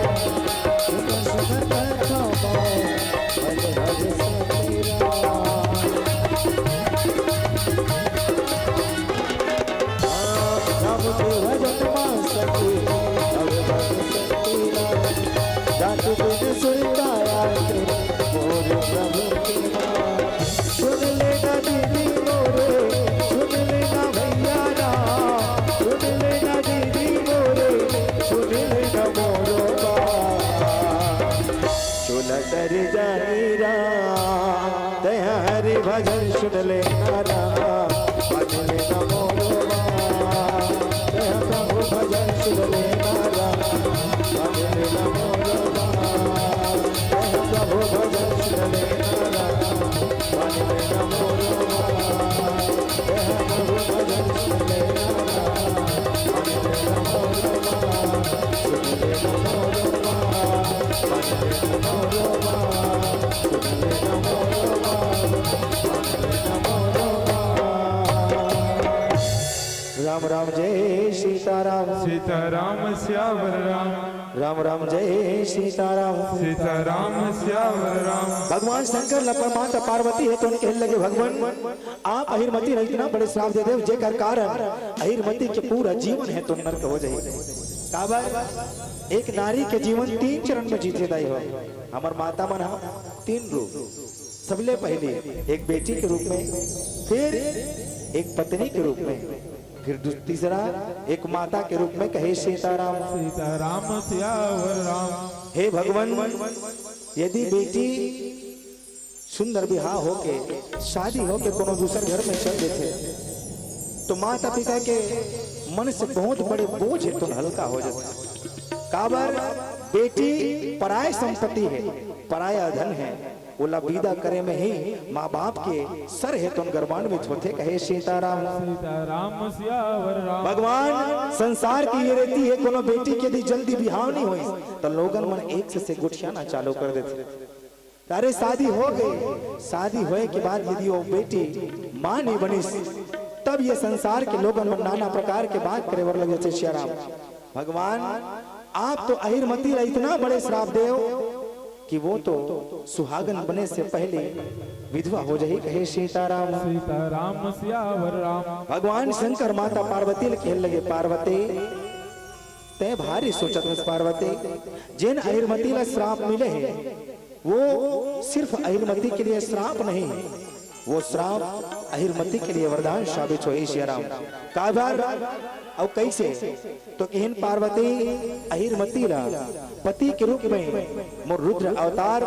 Speaker 1: सुन सुन कथा मन हरि सतेरा। राम के भजन सुने अब हरि सतेरा, रात दिन सुनता आते मोर प्रभु मेरा, सुन लेना दीदी मोरे, सुन लेना भैया राम, सुन लेना दीदी मोरे, सुन लेना मोरो बात, चोला तर जाहीरा, ते हरि भजन सुन लेना राम, मान लेना मोरो बात, ते प्रभु भजन सुन लेना राम, मान लेना मोरो बात, ते प्रभु भजन सुन लेना राम, मान लेना मोरो बात, ते प्रभु भजन सुन लेना राम, मान लेना मोरो बात, सुन लेना मोरो बात, मान लेना मोरो बात, सुन लेना मोरो बात, मान लेना मोरो बात। राम राम जय सीताराम।
Speaker 2: सीताराम सियावर राम।
Speaker 1: राम राम जय सीताराम।
Speaker 2: सीताराम श्यावर राम।
Speaker 1: भगवान शंकर लपन माता पार्वती है तो उनके कहने लगे भगवान आप अहिरमती रही ना बड़े श्राप दे दे जेकर कारण अहिरमती के पूरा जीवन है तो नरक हो जाए। काबर एक नारी के जीवन 3 चरण में जीते दाई हो। हमार माता मन 3 रूप सबले पहले एक बेटी के रूप में, फिर एक पत्नी के रूप में, फिर तीसरा एक माता के रूप में कहे सीताराम।
Speaker 2: सीताराम सियावर राम।
Speaker 1: हे भगवान यदि बेटी सुंदर विवाह होके शादी होके कोनो दूसरे घर में चल देते तो माता पिता के मन से बहुत बड़े बोझ है तो हल्का हो जाता। काबर बेटी पराय संपत्ति है, पराया धन है, ओला विदा करे में ही माँ बाप के सर है तो गर्वान्वित होते कहे सीताराम।
Speaker 2: सीताराम सियावर राम।
Speaker 1: भगवान संसार की ये रहती है कोनो बेटी के यदि जल्दी बिहाव नहीं हुई तो लोगन मन एक से गुठियाना चालू कर देते। अरे शादी हो गई, शादी होए के बाद यदि वो बेटी माँ नहीं बनी तब ये संसार के लोगन मन नाना प्रकार के बात करे वर लगे श्याराम। भगवान आप तो अहिरमती इतना बड़े श्राप देव कि वो तो सुहागन बने से पहले विधवा हो जाए कहे सीताराम।
Speaker 2: सीताराम सियावर राम।
Speaker 1: भगवान शंकर माता पार्वती ने खेल लगे पार्वती ते भारी सोचत पार्वती जिन अहिरमती ला श्राप मिले है वो सिर्फ अहिरमती के लिए श्राप नहीं है, वो श्राप अहिरमती के लिए वरदान साबित हो श्याराम। काबर और कैसे तो कहन पार्वती अहिरमती ला पति के रूप में मोर रुद्र अवतार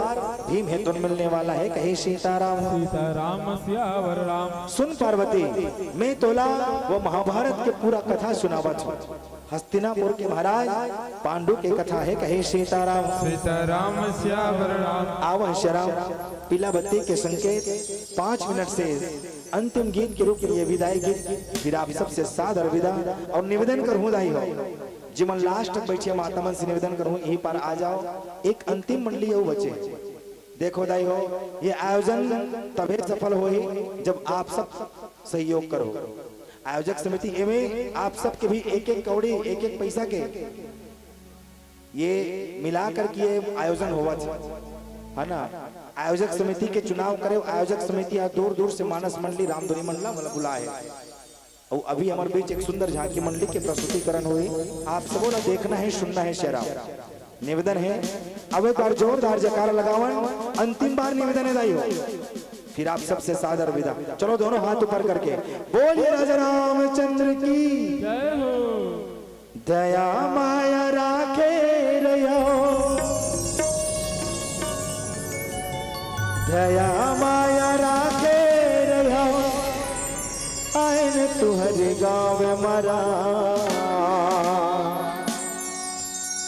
Speaker 1: भीम है तो मिलने वाला है कहे सीताराम।
Speaker 2: सीताराम सियावर राम।
Speaker 1: सुन पार्वती मैं तोला वो महाभारत के पूरा कथा सुनावत हूँ। हस्तिनापुर के महाराज पांडु के कथा है कहे सीताराम।
Speaker 2: सीताराम सियावर राम।
Speaker 1: आवन श्याराम पीला बत्ती के संकेत 5 मिनट से अंतिम गीत के रूप में ये विदाई गीत फिर आप सबसे सादर विदा और निवेदन करूँ दाई हो जिमन लास्ट तक बैठे माता मन से निवेदन करूँ यहीं पर आ जाओ। एक अंतिम मंडली हो बचे देखो दाई हो ये आयोजन तभी सफल हो जब आप सब सहयोग करो। आयोजक समिति में आप सब के भी एक एक कौड़ी एक एक पैसा के ये मिलाकर के आयोजन हुआ है ना। आयोजक समिति के चुनाव करे आयोजक समिति दूर दूर से मानस मंडली रामधुनी मंडला मतलब बुला है और अभी हमारे बीच एक सुंदर झांकी मंडली के प्रस्तुतिकरण हुई। आप सबों ने देखना है सुनना है शेराव। निवेदन है अब एक बार जोरदार जयकारा लगावन अंतिम बार निवेदन है दाई हो फिर आप सबसे सादर विदा। चलो दोनों हाथ ऊपर करके बोलिए राजा रामचंद्र की
Speaker 2: जय हो।
Speaker 1: दया माया राखे रहो, दया माया राखे रहो, आयन तुहरे गाँव मरा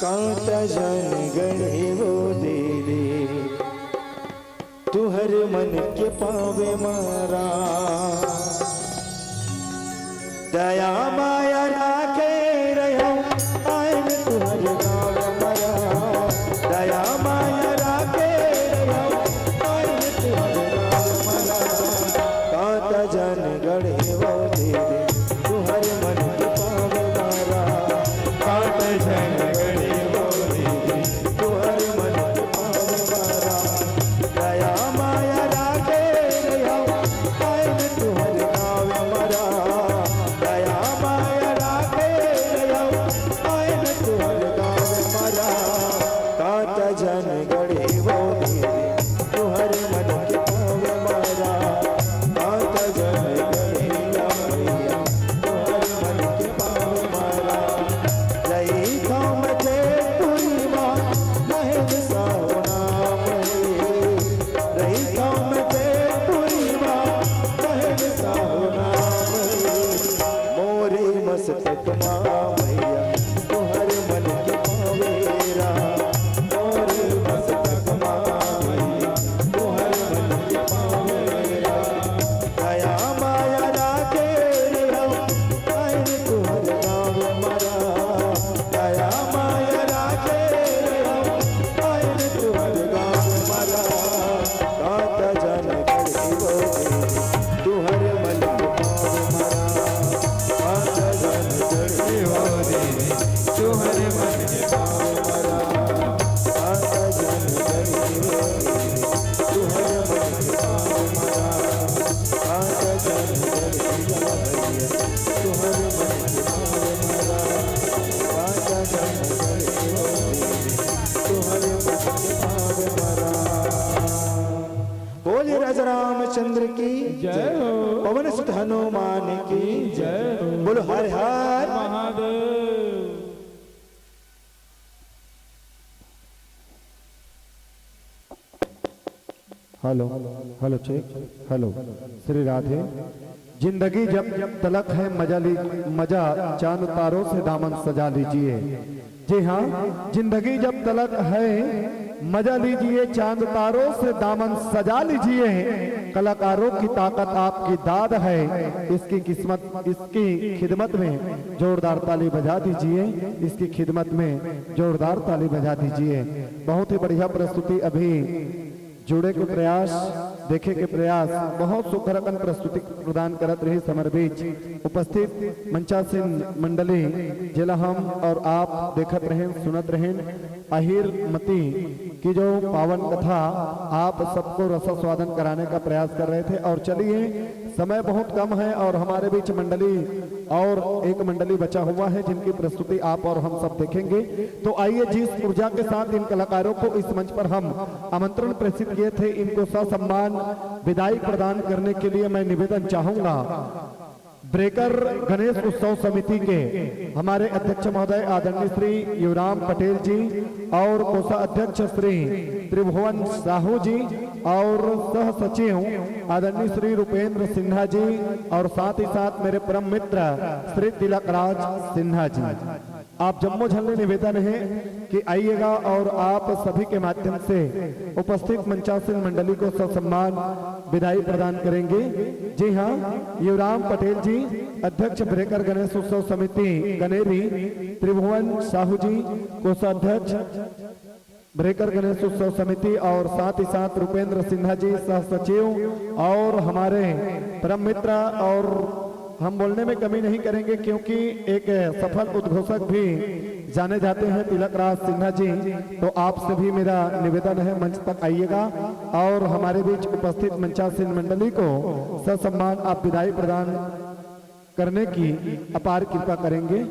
Speaker 1: कांत जन गणे वो दे दे तुहर मन के पावे मारा। दया माया राखे रहो, आयन तुहर गाँव मरा, दया माया राखे रहो, आयन तुहर गाँव मरा कांत जन गणे वो दे दे तुहर मन के पावे मारा।
Speaker 2: कांत जन गणे वो दे दे
Speaker 1: तुहर मन के पावे मारा। दया माया राखे रहो, आयन तुहर गाँव मरा, दया माया राखे रहो, आयन तुहर गाँव मरा कांत जन गणे वो दे दे तुहर मन के पावे मारा। कांत जन गणे मैया तुहर मन के पावे मारा। रही काम जे पूरी माँ महेश साहु नाम है, रही काम जे पूरी माँ महेश साहु नाम है। मोरे मस्तक माँ मैया तुहर मन के पावेरा, मोरे मस्तक माँ राजा रामचंद्र की
Speaker 2: जय हो।
Speaker 1: पवन सुत हनुमान की
Speaker 2: जय हो।
Speaker 1: बोलो Har Har
Speaker 2: Mahadev.
Speaker 1: Hello hello check hello. Shri Radhe. जिंदगी जब तलक है मजा चांद तारों से दामन सजा लीजिए। जी हाँ, जिंदगी जब तलक है मजा लीजिए, चांद तारों से दामन सजा लीजिए। कलाकारों की ताकत आपकी दाद है, इसकी खिदमत में जोरदार ताली बजा दीजिए। इसकी खिदमत में जोरदार ताली बजा दीजिए। बहुत ही बढ़िया प्रस्तुति अभी जुड़े के प्रयास देखे के प्रयास बहुत सुखरकन प्रस्तुति प्रदान करत रही। समर बीच उपस्थित मंचासीन मंडली जिला हम और आप देखत रहें सुनत रहें। अहिर मती की जो पावन कथा आप सबको रसास्वादन कराने का प्रयास कर रहे थे। और चलिए, समय बहुत कम है और हमारे बीच मंडली और एक मंडली बचा हुआ है जिनकी प्रस्तुति आप और हम सब देखेंगे। तो आइए, जिस ऊर्जा के साथ इन कलाकारों को इस मंच पर हम आमंत्रण प्रेषित किए थे, इनको ससम्मान विदाई प्रदान करने के लिए मैं निवेदन चाहूंगा ब्रेकर गणेश उत्सव समिति के हमारे अध्यक्ष महोदय आदरणीय श्री युवराम पटेल जी और कोषा अध्यक्ष श्री त्रिभुवन साहू जी और सह सचिव आदरणीय श्री रुपेंद्र सिन्हा जी और साथ ही साथ मेरे परम मित्र श्री तिलक राज सिन्हा जी। आप जम्मो झल्ले निवेदन है कि आइएगा और आप सभी के माध्यम से उपस्थित मंचासीन मंडली को ससम्मान विदाई प्रदान करेंगे। जी हाँ, युवराम पटेल जी अध्यक्ष ब्रेकर गणेश उत्सव समिति कनेरी, त्रिभुवन साहू जी कोषाध्यक्ष ब्रेकर गणेश उत्सव समिति और साथ ही साथ रुपेंद्र सिन्हा जी सह सचिव और हमारे परम मित्र, और हम बोलने में कमी नहीं करेंगे क्योंकि एक सफल उद्घोषक भी जाने जाते हैं तिलक राज सिन्हा जी। तो आपसे भी मेरा निवेदन है, मंच तक आइएगा और हमारे बीच उपस्थित मंचासीन मंडली को ससम्मान आप विदाई प्रदान करने की अपार कृपा करेंगे।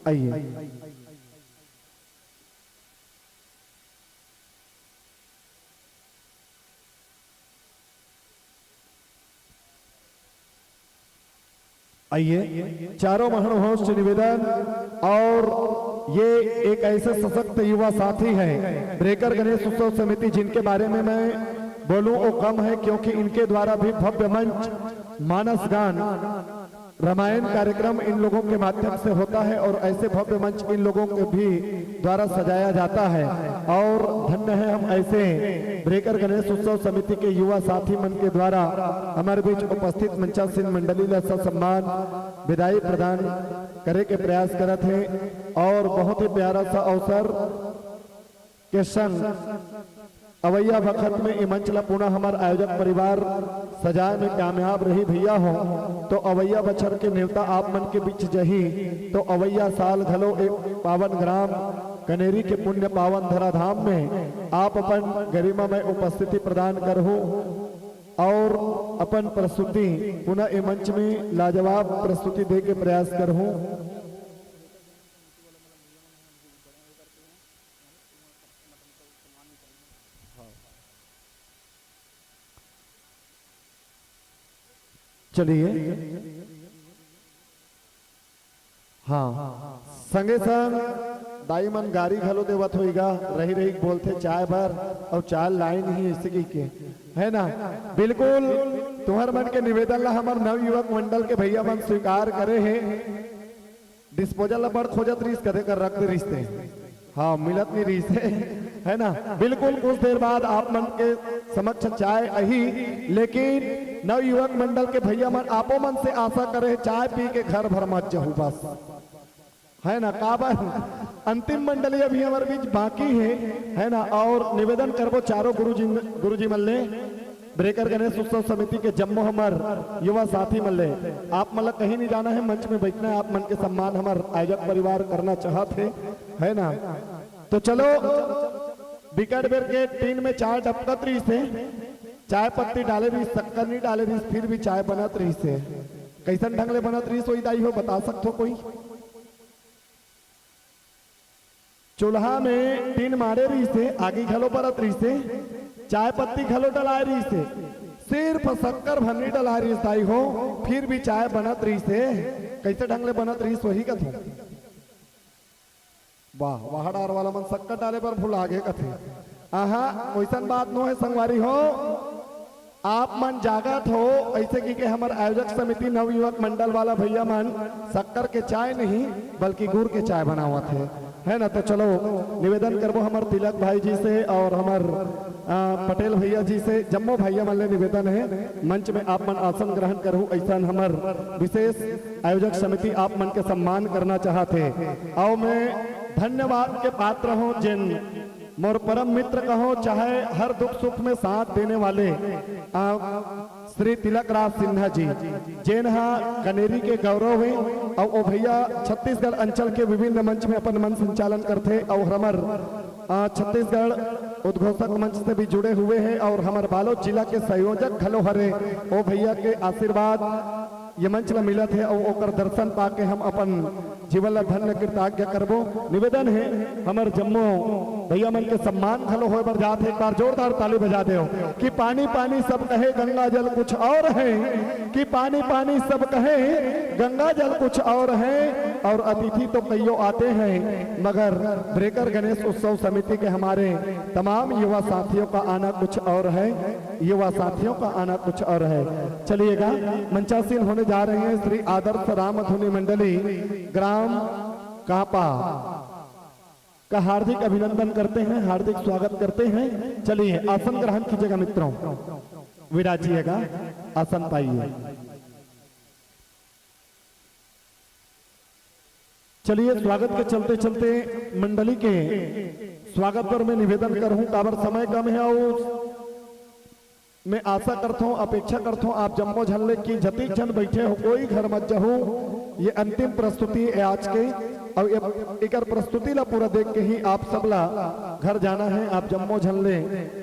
Speaker 1: आइए। आइए, चारों महानुभावों से निवेदन, और ये एक ऐसे सशक्त युवा साथी है ब्रेकर गणेश उत्सव समिति जिनके बारे में मैं बोलूं वो कम है क्योंकि इनके द्वारा भी भव्य मंच, मानस गान, रामायण कार्यक्रम इन लोगों के माध्यम से होता है और ऐसे भव्य मंच इन लोगों के भी द्वारा सजाया जाता है। और धन्य है हम ऐसे ब्रेकर गणेश उत्सव समिति के युवा साथी मन के द्वारा हमारे बीच उपस्थित मंचासीन मंडली ला सम्मान विदाई प्रदान करे के प्रयास करत है। और बहुत ही प्यारा सा अवसर के संग अवैया वक्त में ये मंच ला पुनः हमारे आयोजक परिवार सजाए में कामयाब रही भैया हो। तो अवैया बछर के नेवता आप मन के बीच जही, तो अवैया साल घलो एक पावन ग्राम कनेरी के पुण्य पावन धराधाम में आप अपन गरिमा में उपस्थिति प्रदान करहु और अपन प्रस्तुति पुनः ये मंच में लाजवाब प्रस्तुति दे के प्रयास करहु। चलिए, हाँ, संगे संग दाई मन गाड़ी घलो देवत होगा, रही रही बोलते चाय भर और चाय लाइन ही इसी के है ना। बिल्कुल तुम्हार मन के निवेदन ला हमार नव युवक मंडल के भैया मन स्वीकार करे है। डिस्पोजल बड़ खोजत रीस कदे कर रख रिश्ते, हाँ मिलत नहीं रिश्ते है ना। बिल्कुल कुछ देर बाद आप मन के समक्ष चाय अही, लेकिन नव युवक मंडल के भैया मन आपो मन से आशा करे चाय पी के घर भर मत जाहू बस, है ना। काबर अंतिम मंडली अभी हमारे बीच बाकी है ना। और निवेदन करबो चारों गुरुजी मल्ले ब्रेकर गणेश उत्सव समिति के जम्मो हमर युवा साथी मल्ले, आप मतलब कहीं नहीं जाना है, मंच में बैठना है, आप मन के सम्मान हमार आयोजक परिवार करना चाहते है ना। तो चलो, विकेट बेर के टीन में चाय टपकत रही से, चाय पत्ती डाले रही, शक्कर नहीं डाले रही, फिर भी चाय बनत रही से। कैसन ढंग ले बनत रही सोई दाई हो बता सकते कोई? चूल्हा में टीन मारे रही से, आगी घलो परत रही से, चाय पत्ती घलो डलाए रही से, सिर्फ शक्कर भन्नी डला रही ताई हो, फिर भी चाय बनत रही से कैसे ढंग ले बनत रही वही कथे। वाह वाह डार वाला मन शक्कर डाले पर भूल आगे कथे। आहा वैसन बात नो है संगवारी हो, आप मन जागत हो ऐसे की के हमार आयोजक समिति नवयुवक मंडल वाला भैया मन शक्कर के चाय नहीं बल्कि गुड़ के चाय बनावत है ना। तो चलो निवेदन करबो हमार तिलक भाई जी से और हमार पटेल भैया जी से, जम्मो भैया मन ले निवेदन है मंच में आप मन आसन ग्रहण करूं, ऐसा हमार विशेष आयोजक समिति आप मन के सम्मान करना चाहते। और मैं धन्यवाद के पात्र हूं जिन मोर परम मित्र कहो, चाहे हर दुख सुख में साथ देने वाले श्री तिलक राज सिन्हा जी, जेनहा कनेरी के गौरव है और वो भैया छत्तीसगढ़ अंचल के विभिन्न मंच में अपन मन संचालन करते और हमार छत्तीसगढ़ उद्घोषक मंच से भी जुड़े हुए हैं और हमारे बालोद जिला के संयोजक खलो हरे वो भैया के आशीर्वाद ये मंच में मिलत है और ओकर दर्शन पाके हम अपन जीवन ला धन्य कृतज्ञ करबो। निवेदन है हमार जम्मो भैया मन के सम्मान खलो होए बर जात है, एक बार जोरदार ताली बजा दो कि पानी पानी सब कहे गंगा जल कुछ और है, कि पानी पानी सब कहे गंगा जल कुछ और है। और अतिथि तो कईयों आते हैं मगर ब्रेकर गणेश उत्सव समिति के हमारे तमाम युवा साथियों का आना कुछ और है, युवा साथियों का आना कुछ और है। चलिएगा मंचासीन होने जा रहे हैं श्री आदर्श राम धुनी मंडली ग्राम कापा का हार्दिक अभिनंदन करते हैं, हार्दिक स्वागत करते हैं। चलिए आसन ग्रहण कीजिएगा मित्रों, विराजिएगा, आसन पाइए। चलिए स्वागत के चलते चलते मंडली के स्वागत पर मैं निवेदन करूं, काबर समय कम है और मैं आशा करता हूं, अपेक्षा करता हूं आप जम्मो झल्ले की जतीक जन बैठे हो कोई घर मत जाओ। ये अंतिम प्रस्तुति है आज के और एक प्रस्तुति ला पूरा देख के ही आप सबला घर जाना है। आप जम्मो झल्ले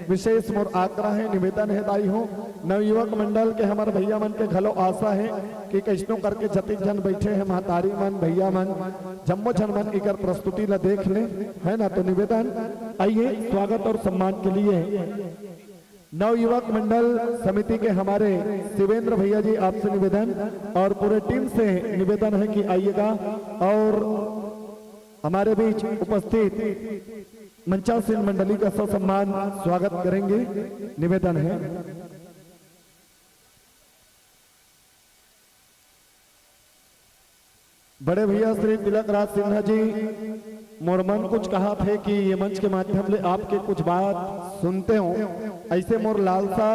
Speaker 1: विशेष मोर आग्रह है, निवेदन है दाई हो, नवयुवक मंडल के हमारे भैया मन के घलो आशा है कि कैसनो करके जतीक जन बैठे हैं महतारी मन भैया मन जम्मो झन मन एक प्रस्तुति ला देख ले, है ना। तो निवेदन आइए स्वागत और सम्मान के लिए नवयुवक मंडल समिति के हमारे शिवेंद्र भैया जी आपसे निवेदन और पूरे टीम से निवेदन है कि आइएगा और हमारे बीच उपस्थित मंचासीन मंडली का ससम्मान स्वागत करेंगे। निवेदन है बड़े भैया श्री तिलक राज सिन्हा जी मोर मन कुछ कहा थे कि ये मंच के माध्यम से आपके कुछ बात सुनते हो, ऐसे मोर लालसा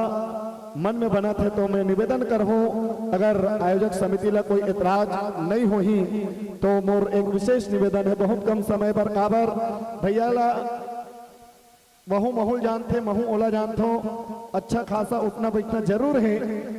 Speaker 1: मन में बना थे। तो मैं निवेदन करहूं अगर आयोजक समिति ला कोई एतराज नहीं हो ही तो मोर एक विशेष निवेदन है, बहुत कम समय पर काबर भैया ला महू महूल जानते महू ओला जानते हो, अच्छा खासा उठना बैठना जरूर है,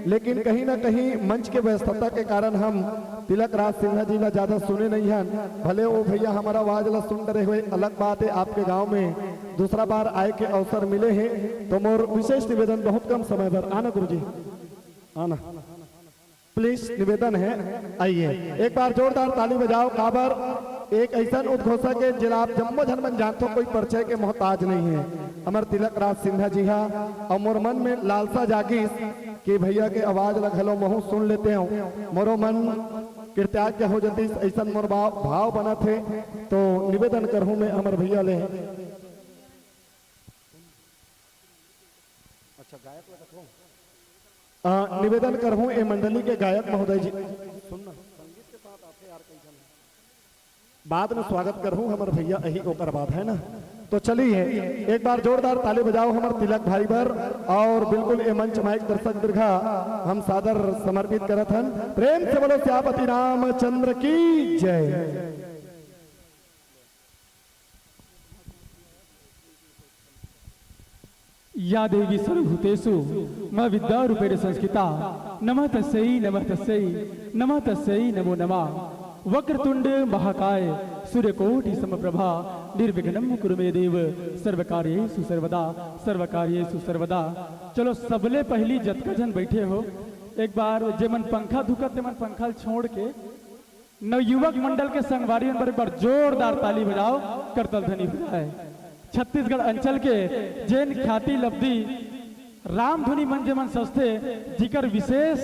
Speaker 1: लेकिन कहीं ना कहीं मंच के व्यस्तता के कारण हम तिलक राज सिन्हा जी ला ज्यादा सुने नहीं हैं। भले वो भैया हमारा आवाज ला सुन रहे हुए, अलग बात है आपके गांव में दूसरा बार आए के अवसर मिले हैं। तो मोर विशेष निवेदन बहुत कम समय पर आना गुरुजी आना प्लीज निवेदन है, आइए एक बार जोरदार ताली बजाओ। काबर एक ऐसा उद्घोषक है जिला आप जम्मो झन मन जानते हो, कोई परिचय के मोहताज नहीं है, हमारे तिलक राज सिन्हा जी हा। और मोर मन में लालसा जागी कि भैया के आवाज लगलो महू सुन लेते हो, मोरो मन कृतज्ञ हो जाती, ऐसा मोर भाव बना थे। तो निवेदन करूं मैं हमारे भैया ले अच्छा गायक निवेदन करूं ए मंडली के गायक महोदय जी सुनना संगीत के साथ आते यार कई जन बाद में स्वागत करूं हमारे भैया यही ओकर बात है ना। तो चलिए एक बार जोरदार ताली बजाओ हमारे तिलक भाई पर और बिल्कुल ए मंच माइक दर्शक दीर्घा हम सादर समर्पित करत हन। प्रेम से बोलो श्यापति रामचंद्र की जय।
Speaker 3: या देवी सर्वभूतेषु म विद्या रूपेण संस्कृता नमः तस्यै नमः तस्यै नमः तस्यै नमो नमः। वक्रतुंड महाकाय सूर्यकोटि समप्रभा निर्विघ्नं कुरु मे देव सर्वकार्येषु सर्वदा सर्वकार्येषु सर्वदा। चलो सबले पहली जतका जन बैठे हो एक बार जे मन पंखा धुकत मन पंखा छोड़ के नवयुवक मंडल के संगवारी पर एक बार जोरदार ताली बजाओ, करतल ध्वनि बजाए। छत्तीसगढ़ अंचल के जैन ख्याति लब्धि राम धुनी मन जे मन सस्ते जिकर विशेष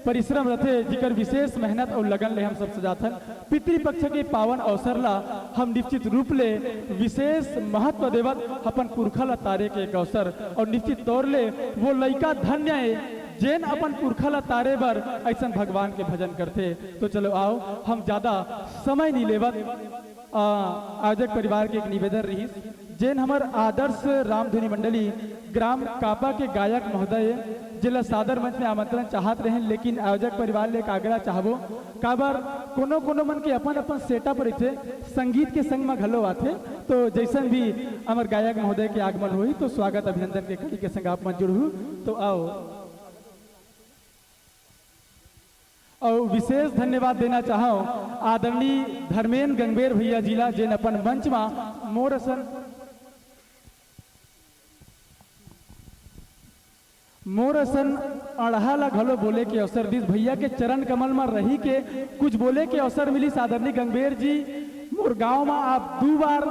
Speaker 3: परिश्रम रथे, जिकर विशेष मेहनत और लगन ले हम सब सजाथन। पितृपक्ष के पावन अवसर ला हम निश्चित रूप ले विशेष महत्व देवत अपन पुरखा ला तारे के एक अवसर, और निश्चित तौर ले वो लइका धन्य है जेन अपन पुरखा ला तारे बर ऐसा भगवान के भजन करते। तो चलो आओ हम ज्यादा समय नहीं लेवत, आयोजक परिवार के एक निवेदन रही जेन हमर आदर्श रामधुनी मंडली ग्राम कापा के गायक महोदय जिला सादर मंच में आमंत्रण चाहत रहे, लेकिन आयोजक परिवार ले आग्रह चाहबो काबर कोनो कोनो मन के अपन अपन सेटअप रहे संगीत के संग में घलो आथे। तो जैसन भी हमार गायक महोदय के आगमन हुई तो स्वागत अभिनंदन के कड़ी के संग आप मन जुड़ू। तो आओ और विशेष धन्यवाद देना चाहो आदरणीय धर्मेंद्र गंगबेर भैया जिला जेन अपन मंच में मोरसन अढ़ा ला घलो बोले के अवसर दिस भैया के चरण कमल में रही के कुछ बोले के अवसर मिली। आदरणीय गंगबेर जी मोर गांव में आप 2 बार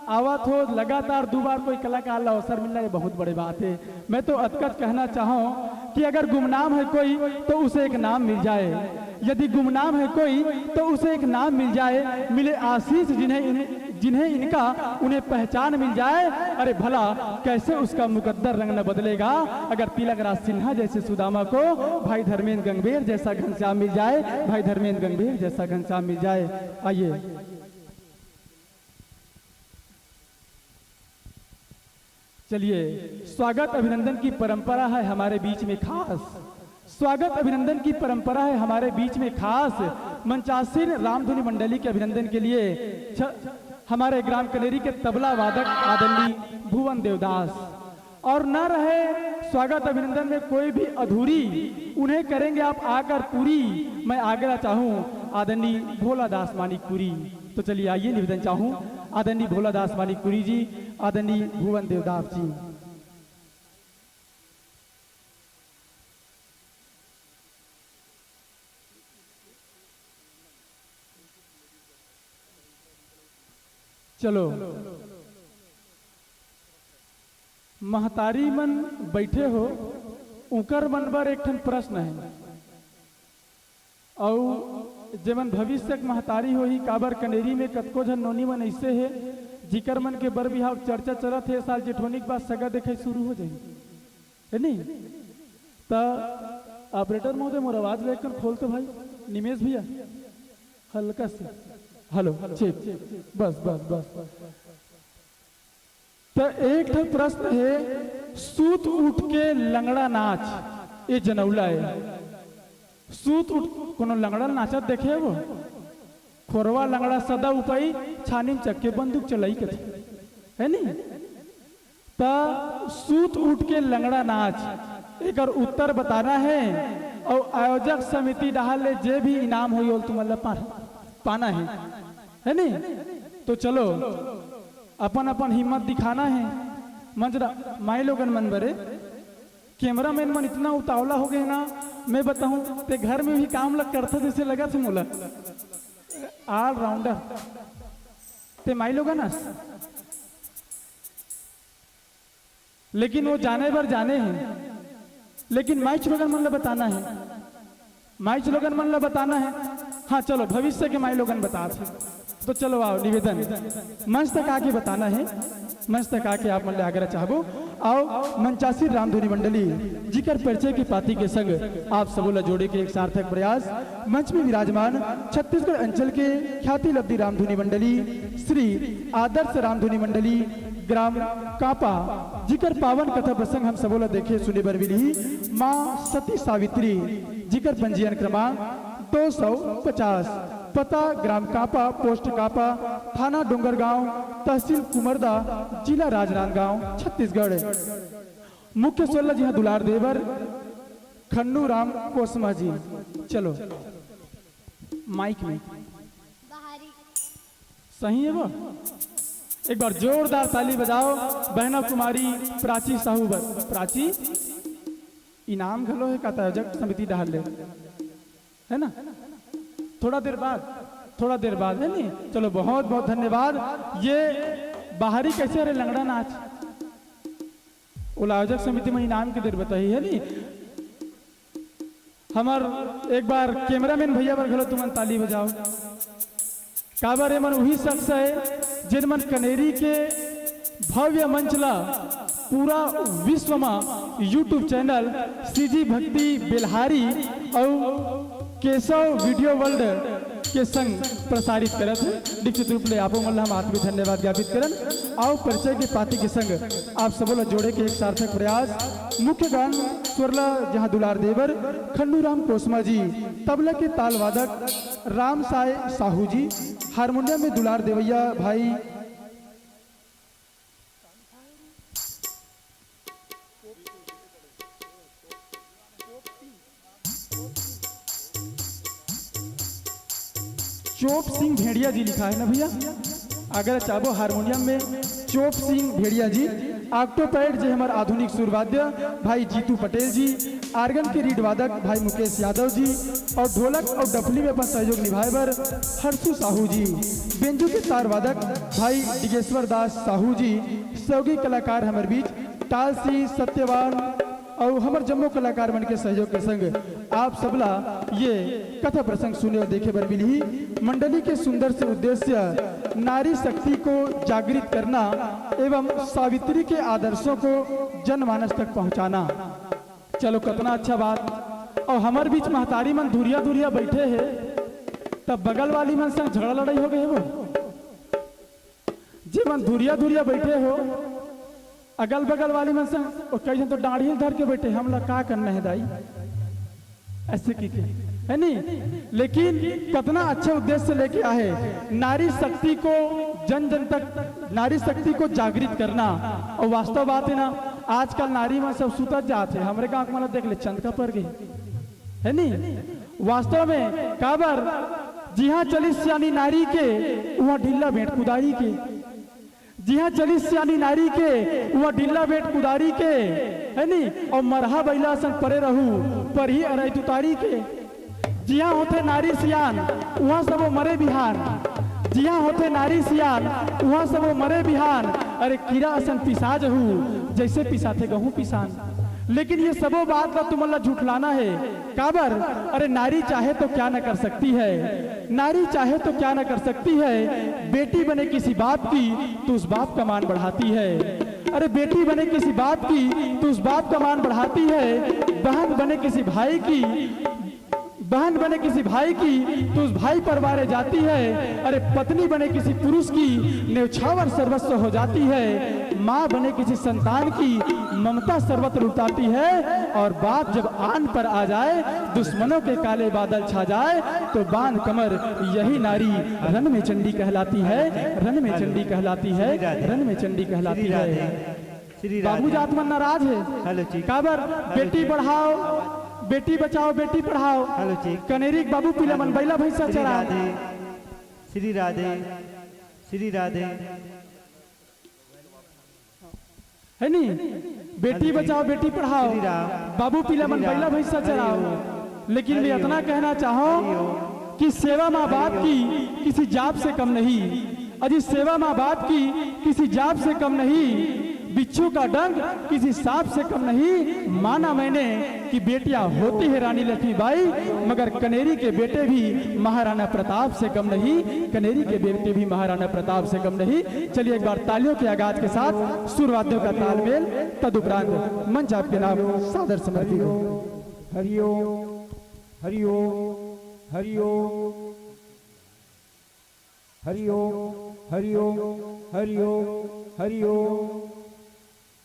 Speaker 3: आवत हो, लगातार 2 बार कोई कलाकार ला अवसर मिलना ये बहुत बड़ी बात है। मैं तो अतकच कहना चाहूँ कि अगर गुमनाम है कोई तो उसे एक नाम मिल जाए, यदि गुमनाम है कोई तो उसे एक नाम मिल जाए, मिले आशीष जिन्हें इनका उन्हें पहचान मिल जाए। अरे भला कैसे उसका मुकद्दर रंग न बदलेगा अगर तिलक राज सिन्हा जैसे सुदामा को भाई धर्मेंद्र गंगबेर जैसा घनश्याम मिल जाए, भाई धर्मेंद्र गंगबेर जैसा घनश्याम मिल जाए। आइए चलिए, स्वागत अभिनंदन की परंपरा है हमारे बीच में खास, स्वागत अभिनंदन की परंपरा है हमारे बीच में खास। मंचासीन रामधुनी मंडली के अभिनंदन के लिए हमारे ग्राम कनेरी के तबला वादक आदरणीय भुवन देवदास, और न रहे स्वागत अभिनंदन में कोई भी अधूरी, उन्हें करेंगे आप आकर पूरी। मैं आग्रह चाहूँ आदरणीय भोलादास मानिकपुरी। तो चलिए आइए निवेदन चाहूँ आदरणीय भोलादास मानिकपुरी जी, आदरणीय भुवन देवदास जी। चलो महतारी मन बैठे हो, उकर मन बर एक ठन प्रश्न है, और जेमन भविष्य महतारी हो ही काबर कनेरी में कतको झन नोनी मन ऐसे है जिकर मन के बर बिहाव चर्चा चलत है। साल जेठोनिक बाद सगा देखे शुरू हो जाए है नहीं। तो ऑपरेटर महोदय मोर आवाज लेकर खोल तो भाई निमेश भैया हल्का से हेलो ठीक बस बस बस। तो एक ठन प्रश्न है, सूत उठ के लंगड़ा नाच ये जनौला है। सूत उठ कोनो लंगड़ा नाचत देखे वो खोरवा लंगड़ा सदा उपाई छानी चक्के बंदूक चलाई के है नहीं। तो सूत उठ के लंगड़ा नाच एक उत्तर बताना है, और आयोजक समिति डाल ले जे भी इनाम हो तुम्हारा पाना है नहीं। तो चलो अपन अपन हिम्मत दिखाना है। मंजरा माई लोगन मन बरे कैमरा मैन मन इतना उतावला हो गए ना, मैं बताऊं ते घर में भी काम लग करता जैसे लगा थे मोला ऑल राउंडर ते माई लोग ना, लेकिन वो जाने भर जाने हैं। लेकिन माई लोगन मन ला बताना है, माई लोगन मन ला बताना है। हाँ चलो भविष्य के माई लोगन बता थे। तो चलो आओ निवेदन मंच तक आके बताना है, मंच तक आके आप मन ले आग्रह चाहबो। आओ मंचासी रामधुनी मंडली जिकर परिचय की पाती के संग आप सबोला जोड़े के एक सार्थक प्रयास। मंच में विराजमान छत्तीसगढ़ अंचल के ख्याति लब्धि रामधुनी मंडली श्री आदर्श रामधुनी मंडली ग्राम कापा जिकर पावन कथा प्रसंग हम सबोला देखे सुने बर मिली। माँ सती सावित्री जिकर पंजीयन क्रमांक 250, पता ग्राम कापा, पोस्ट कापा, थाना डोंगरगांव, तहसील कुमरदा, जिला राजनांदगांव, छत्तीसगढ़। मुख्य सोल्ला जी हाँ दुलार देवर खन्नू राम कोसमा जी। चलो माइक में सही है वो, एक बार जोरदार ताली बजाओ। बहना कुमारी प्राची साहू प्राची इनाम घलो है का आयोजक समिति डाल ले है ना, थोड़ा देर बाद है नहीं। चलो बहुत बहुत धन्यवाद। ये बाहरी कैसे अरे लंगड़ा नाच वो आयोजक समिति में इनाम के देर बताई है नी हमार एक बार कैमरामैन भैया पर घलो तुमन ताली बजाओ। काबर मन वही शख्स है जिन मन कनेरी के भव्य मंच ला पूरा विश्व में यूट्यूब चैनल सीजी भक्ति बेलहारी और केशव वीडियो वर्ल्ड के संग प्रसारित करत है। निश्चित रूप से आपो मन हम आत्मीय धन्यवाद ज्ञापित करन। आओ परिचय के पाती के संग आप सबो ला जोड़े के एक सार्थक प्रयास। मुख्य गान स्वरला जहाँ दुलार देवर खन्नू राम कोसमा जी, तबला के ताल वादक राम साय साहू जी, हारमोनियम में दुलार देवैया भाई चोप सिंह भेड़िया जी लिखा है ना भैया। अगर चाहो हारमोनियम में चोप सिंह भेड़िया जी, ऑक्टोपैड जो हमारे आधुनिक सुरवाद्य भाई जीतू पटेल जी, आर्गन के रीड वादक भाई मुकेश यादव जी और ढोलक और डफली में अपन सहयोग निभाए बर हर्षु साहू जी, बेंजू के तार वादक भाई डिगेश्वर दास साहू जी, सहयोगी कलाकार हमारे बीच टालसी सत्यवान और हमारे जम्मू कलाकार मन के सहयोग के संग आप सबला ये कथा प्रसंग सुने और देखे बर मिली। मंडली के सुंदर से उद्देश्य नारी शक्ति को जागृत करना एवं सावित्री के आदर्शों को जनमानस तक पहुंचाना। चलो कितना अच्छा बात। और हमारे बीच महतारी मन धुरिया धुरिया बैठे हैं, तब बगल वाली मन संग झगड़ा लड़ाई हो गए हो। जे मन धुरिया धुरिया बैठे हो अगल बगल वाली मन संग कई तो डाढ़ी धर के बैठे, हम लोग का करना है दाई ऐसे की है नहीं। लेकिन कितना अच्छे उद्देश्य से लेके आए नारी शक्ति को जन जन तक नारी शक्ति को जागृत करना। और वास्तव बात है ना, आजकल नारी में सब सुतत जाते, हमारे गांव में देख ले चंद का पड़ गई है नहीं। वास्तव में काबर जिहाँ चली सियानी नारी के वहाँ ढिल्ला भेंट कुदारी के, जिहाँ चली सियानी नारी के वहाँ ढिल्ला भेंट कुदारी के है नहीं। और मरहा बैला संग परे रहू पर ही अरई तुतारी के, जिहाँ होते नारी सियान वहाँ सब मरे बिहान, जिहाँ होते नारी सियान वहाँ सब मरे बिहान। अरे कीड़ा असन पिसा जहू जैसे पिसाते गहूँ पिसान। लेकिन ये सबो बात का तुमला झूठलाना है काबर। अरे नारी चाहे तो क्या न कर सकती है, नारी चाहे तो क्या न कर सकती है। बेटी बने किसी बाप की तो उस बाप का मान बढ़ाती है। अरे बेटी बने किसी बाप की तो उस बाप का मान बढ़ाती है। बहन बने किसी भाई की, बहन बने किसी भाई की तो उस भाई पर वारे जाती है। अरे पत्नी बने किसी पुरुष की न्यौछावर सर्वस्व हो जाती है। माँ बने किसी संतान की ममता सर्वत्र लुटाती है। और बात जब आन पर आ जाए, दुश्मनों के काले बादल छा जाए, तो बांध कमर यही नारी रन में चंडी कहलाती है, रन में चंडी कहलाती है, रन में चंडी कहलाती है। बाबू जात मन नाराज है काबर बेटी बढ़ाओ बेटी बचाओ बेटी पढ़ाओ। कनेरी बाबू पीला मन बैला भैंसा चरा।
Speaker 2: श्री राधे श्री राधे
Speaker 3: है नी। बेटी बचाओ बेटी पढ़ाओ, बाबू पीला मन बैला भैंसा चराओ। लेकिन मैं इतना कहना चाहूं कि सेवा माँ बाप की किसी जाप से कम नहीं। अजी सेवा माँ बाप की किसी जाप से कम नहीं। बिच्छू का डंग किसी सांप से कम नहीं। माना मैंने कि बेटियां होती है रानी लक्ष्मीबाई, मगर कनेरी के बेटे भी महाराणा प्रताप से कम नहीं। कनेरी के बेटे भी महाराणा प्रताप से कम नहीं। चलिए एक बार तालियों के आगाज के साथ सुरवाद्यों का तालमेल, तदुपरांत मंच आपके नाम सादर समर्पित हो।
Speaker 2: हरिओ हरिओ हरिओ हरिओ हरिओ हरिओ हरिओ।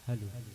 Speaker 2: हेलो।